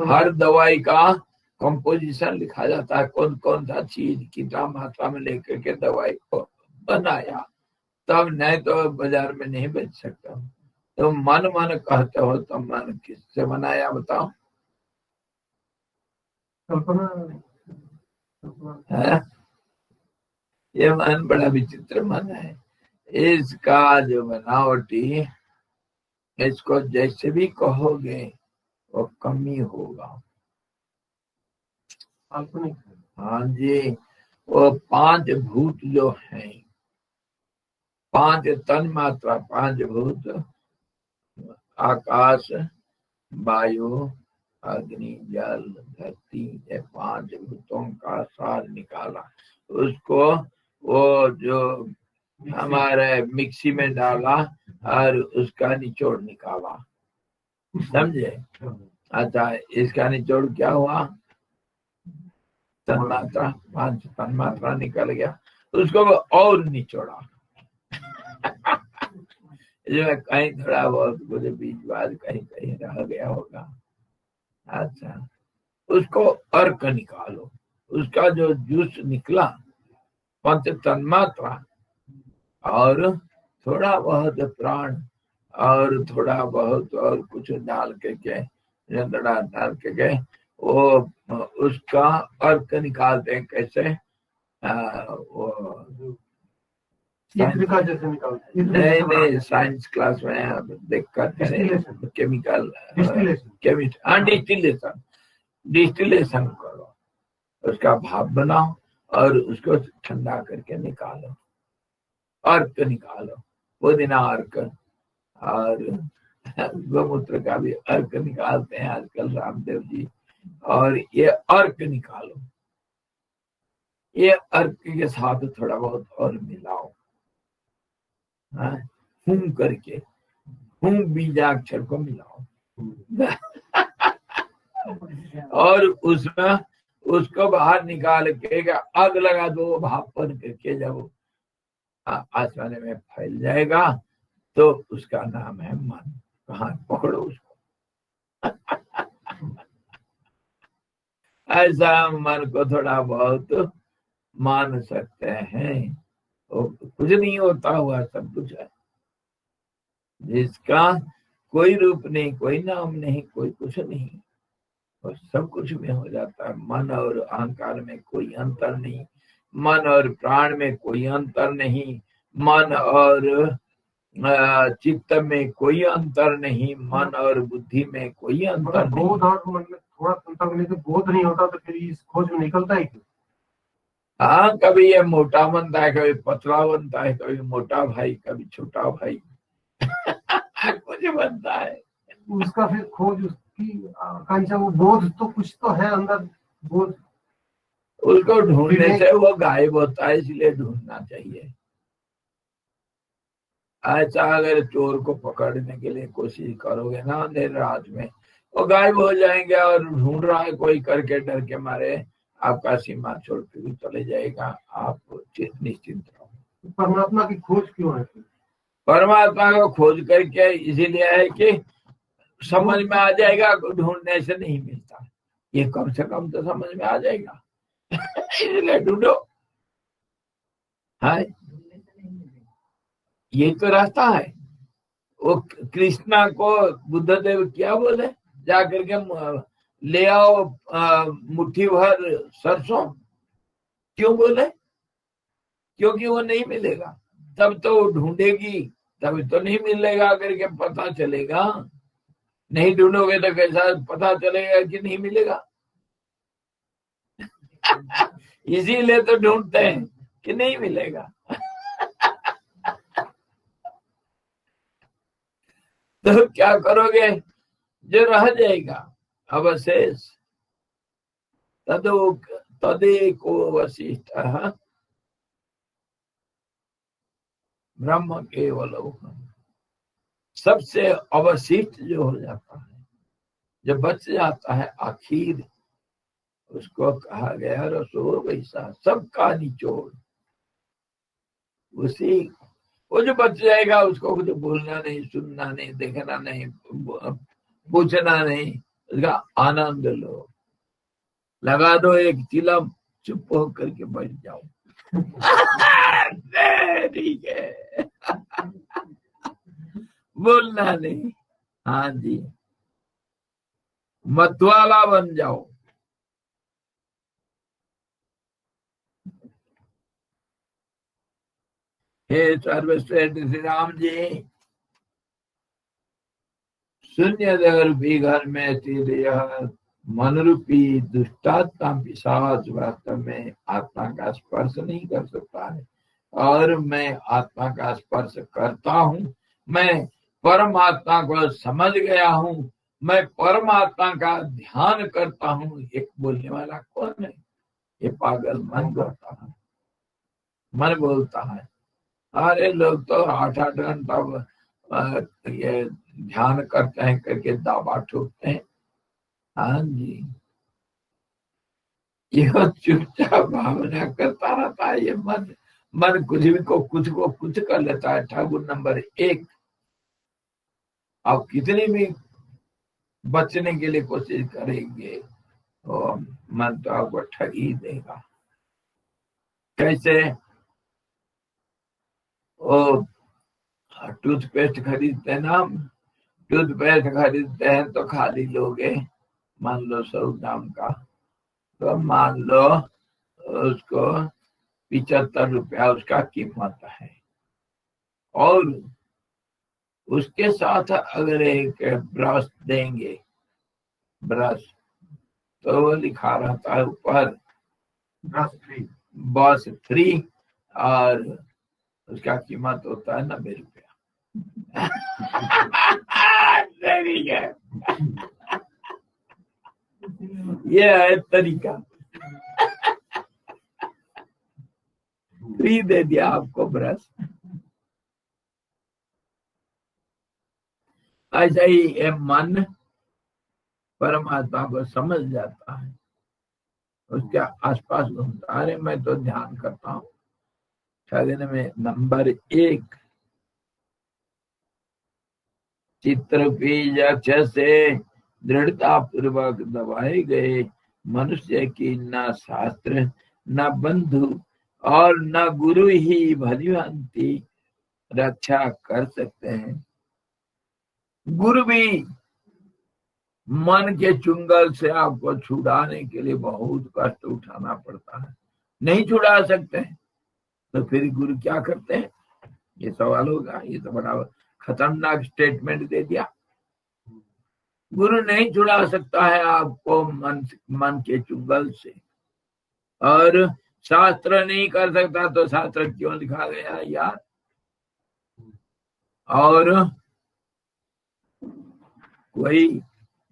हर दवाई का कंपोजिशन लिखा जाता है, कौन कौन सा चीज कितना मात्रा में लेकर के दवाई को बनाया, तब नहीं तो बाजार में नहीं बेच सकता। तो मन मन कहते हो तो मन किससे बनाया बताओ? है? ये मन बड़ा विचित्र मन है। इसका जो बनावटी, इसको जैसे भी कहोगे वो कमी होगा। हाँ जी, वो पांच भूत जो हैं, पांच तन मात्रा, पांच भूत, आकाश, वायु, अग्नि, जल, धरती, ये पांच भूतों का सार निकाला। उसको वो जो हमारे मिक्सी में डाला और उसका निचोड़ निकाला, समझे? अच्छा, इसका निचोड़ क्या हुआ? तन्मात्रा, पांच तन्मात्रा निकल गया, उसको और निचोड़ा। इसमें कहीं थोड़ा बहुत कुछ बीच बाद कहीं कहीं रह गया होगा। अच्छा, उसको अर्क निकालो, उसका जो जूस निकला, पंच तन्मात्रा और थोड़ा बहुत प्राण और थोड़ा बहुत और कुछ डाल के डाल के वो उसका अर्क निकालते हैं। कैसे? वो नहीं, साइंस क्लास में देख कर केमिकल डिस्टिलेशन करो, उसका भाप बनाओ और उसको ठंडा करके निकालो, अर्क निकालो, पुदीना अर्क, और गोमूत्र का भी अर्क निकालते हैं आजकल रामदेव जी। और ये अर्क निकालो, ये अर्क के साथ थोड़ा बहुत और मिलाओ, हाँ, हूं करके, हूं बीजाक्षर को मिलाओ और उसमें उसको बाहर निकाल के आग लगा दो, भाप बन करके जब आसमान में फैल जाएगा तो उसका नाम है मन। कहाँ पकड़ो उसको। ऐसा मन को थोड़ा बहुत मान सकते हैं, कुछ नहीं होता हुआ सब कुछ है, जिसका कोई रूप नहीं, कोई नाम नहीं, कोई कुछ नहीं, और सब कुछ में हो जाता है। मन और अहंकार में कोई अंतर नहीं, मन और प्राण में कोई अंतर नहीं, मन और चित्त में कोई अंतर नहीं, मन और बुद्धि में कोई अंतर नहीं। बोध और मन में थोड़ा अंतर करने से बोध नहीं होता तो फिर इस खोज में निकलता है क्यों? हाँ, कभी ये मोटा बनता है, कभी पतला बनता है, कभी मोटा भाई, कभी छोटा भाई कुछ बनता है। उसका फिर खोज, उसकी आकांक्षा, वो बोध तो कुछ तो है अंदर, बोध उसको ढूंढने से वो गायब होता है, इसलिए ढूंढना चाहिए। ऐसा अगर चोर को पकड़ने के लिए कोशिश करोगे ना अंधेर रात में, वो गायब हो जाएंगे, और ढूंढ रहा है कोई करके डर के मारे आपका सीमा छोड़ के भी चले जाएगा। आप निश्चिंत रहो। परमात्मा की खोज क्यों है? परमात्मा को खोज करके इसीलिए है कि समझ में आ जाएगा, ढूंढने से नहीं मिलता, ये कम से कम तो समझ में आ जाएगा इसलिए ढूंढो। है ये तो रास्ता है। वो कृष्णा को बुद्धदेव क्या बोले, जाकर के ले आओ मुट्ठी भर सरसों। क्यों बोले? क्योंकि वो नहीं मिलेगा, तब तो ढूंढेगी, तब तो नहीं मिलेगा करके पता चलेगा। नहीं ढूंढोगे तो कैसा पता चलेगा कि नहीं मिलेगा इसीलिए तो ढूंढते हैं कि नहीं मिलेगा तो क्या करोगे? जो रह जाएगा अवशेष, तदेको वशिष्ठ ब्रह्म केवल, सबसे अवशिष्ट जो हो जाता है, जो बच जाता है आखिर, उसको कहा गया रसो वैसा, सबका निचोड़। उसी वो जो बच जाएगा उसको कुछ बोलना नहीं, सुनना नहीं, देखना नहीं, पूछना नहीं, उसका आनंद लो। लगा दो एक चिलम, चुप हो करके बैठ जाओ ठीक है बोलना नहीं। हाँ जी, मतवाला बन जाओ। हे सर्वश्रेष्ठ श्री राम जी, शून्य रूपी घर में स्थित यह मन रूपी दुष्टात्मा पिशाच वास्तव में आत्मा का स्पर्श नहीं कर सकता है, और मैं आत्मा का स्पर्श करता हूँ। मैं परमात्मा को समझ गया हूँ, मैं परमात्मा का ध्यान करता हूँ। एक बोलने वाला कौन है? ये पागल मन बोलता है, मन बोलता है। अरे लोग तो 8-8 घंटा ये ध्यान करते हैं करके दावा ठोकते हैं। हाँ जी, यह चुपचाप भावना करता रहता है। ये मन कुछ को कुछ कर लेता है। ठाकुर नंबर 1, आप कितनी भी बचने के लिए कोशिश करेंगे तो मन तो आपको ठग ही देगा। कैसे? वो टूथपेस्ट खरीदते ना, टूथपेस्ट खरीदते हैं तो खाली लोगे, मान लो 100 ग्राम का, तो मान लो उसको 75 रुपया उसका कीमत है, और उसके साथ अगर एक ब्रश देंगे, ब्रश, तो वो लिखा रहता है ऊपर बस फ्री, और उसका कीमत होता है 90 रुपया ये है तरीका। फ्री दे दिया आपको ब्रश, ऐसा ही ये मन परमात्मा को समझ जाता है, उसके आसपास घूमता। अरे मैं तो ध्यान करता हूँ। साधन में नंबर 1, चित्रपीज से दृढ़ता पूर्वक दबाए गए मनुष्य की न शास्त्र, न बंधु और न गुरु ही भलीभांति रक्षा कर सकते हैं। गुरु भी मन के चुंगल से आपको छुड़ाने के लिए बहुत कष्ट उठाना पड़ता है, नहीं छुड़ा सकते हैं। तो फिर गुरु क्या करते हैं, ये सवाल होगा। ये तो बड़ा खतरनाक स्टेटमेंट दे दिया। गुरु नहीं छुड़ा सकता है आपको मन के चुंगल से, और शास्त्र नहीं कर सकता तो शास्त्र क्यों लिखा गया यार। और कोई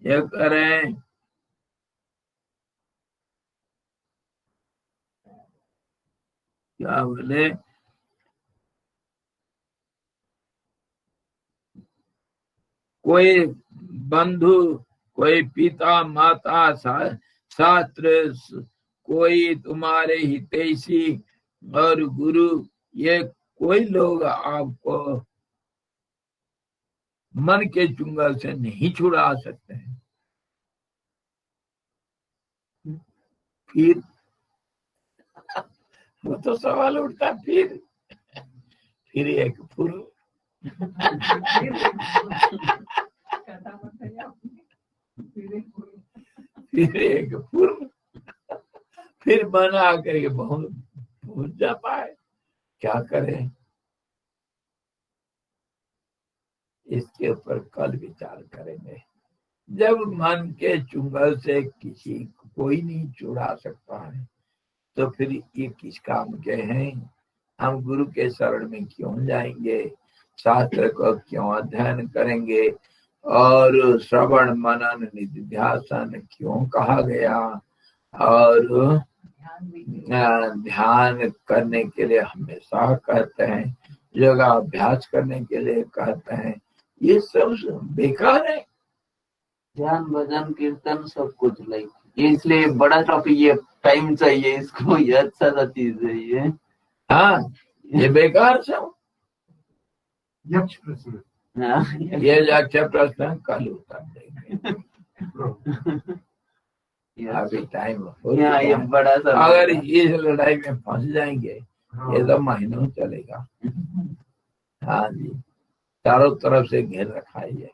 ये करें क्या बोले, कोई बंधु, कोई पिता माता, शास्त्र, कोई तुम्हारे हितैषी और गुरु, ये कोई लोग आपको मन के चुंगल से नहीं छुड़ा सकते हैं। फिर वो तो सवाल उठता, फिर एक फुल फिर एक फुल फिर बना करके बहुत भूल जाता है। क्या करें, इसके ऊपर कल विचार करेंगे। जब मन के चुंगल से किसी कोई नहीं छुड़ा सकता है तो फिर ये किस काम के हैं। हम गुरु के शरण में क्यों जाएंगे, शास्त्र को क्यों अध्ययन करेंगे, और श्रवण मनन निधिध्यासन क्यों कहा गया, और ध्यान करने के लिए हमेशा कहते हैं, योगाभ्यास करने के लिए कहते हैं। ये सब बेकार है। ध्यान भजन कीर्तन सब कुछ लाइक, इसलिए बड़ा टॉपिक, ये टाइम चाहिए इसको, ये अच्छा सा चीज है ये। हाँ, ये बेकार सब। यक्ष प्रश्न, हाँ, ये यक्ष प्रश्न कल उतर देंगे। अभी टाइम हो गया ये है। बड़ा सा, अगर इस लड़ाई में फंस जाएंगे ये तो महीनों चलेगा। हाँ जी, चारों तरफ से घेर रखा है ये।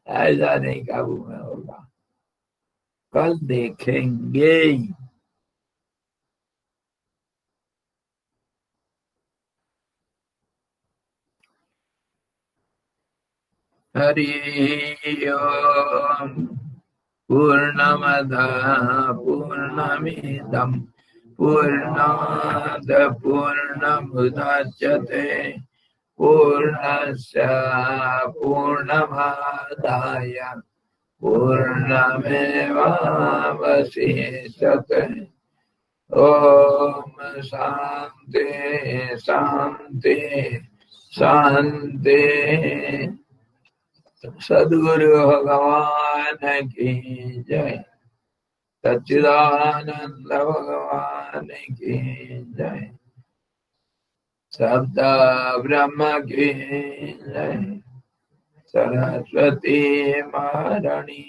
ऐसा नहीं काबू में होगा। कल देखेंगे। हरि ओम। पूर्णमदः पूर्णमिदं पूर्णात् पूर्णमुदच्यते पूर्णस्य पूर्णमादाय पूर्णमेवावशिष्यते। ओम शांति शांति शांति। सद्गुरु भगवान की जय। सच्चिदानंद भगवान की जय। शब्द ब्रह्म की जय। सरस्वती महारानी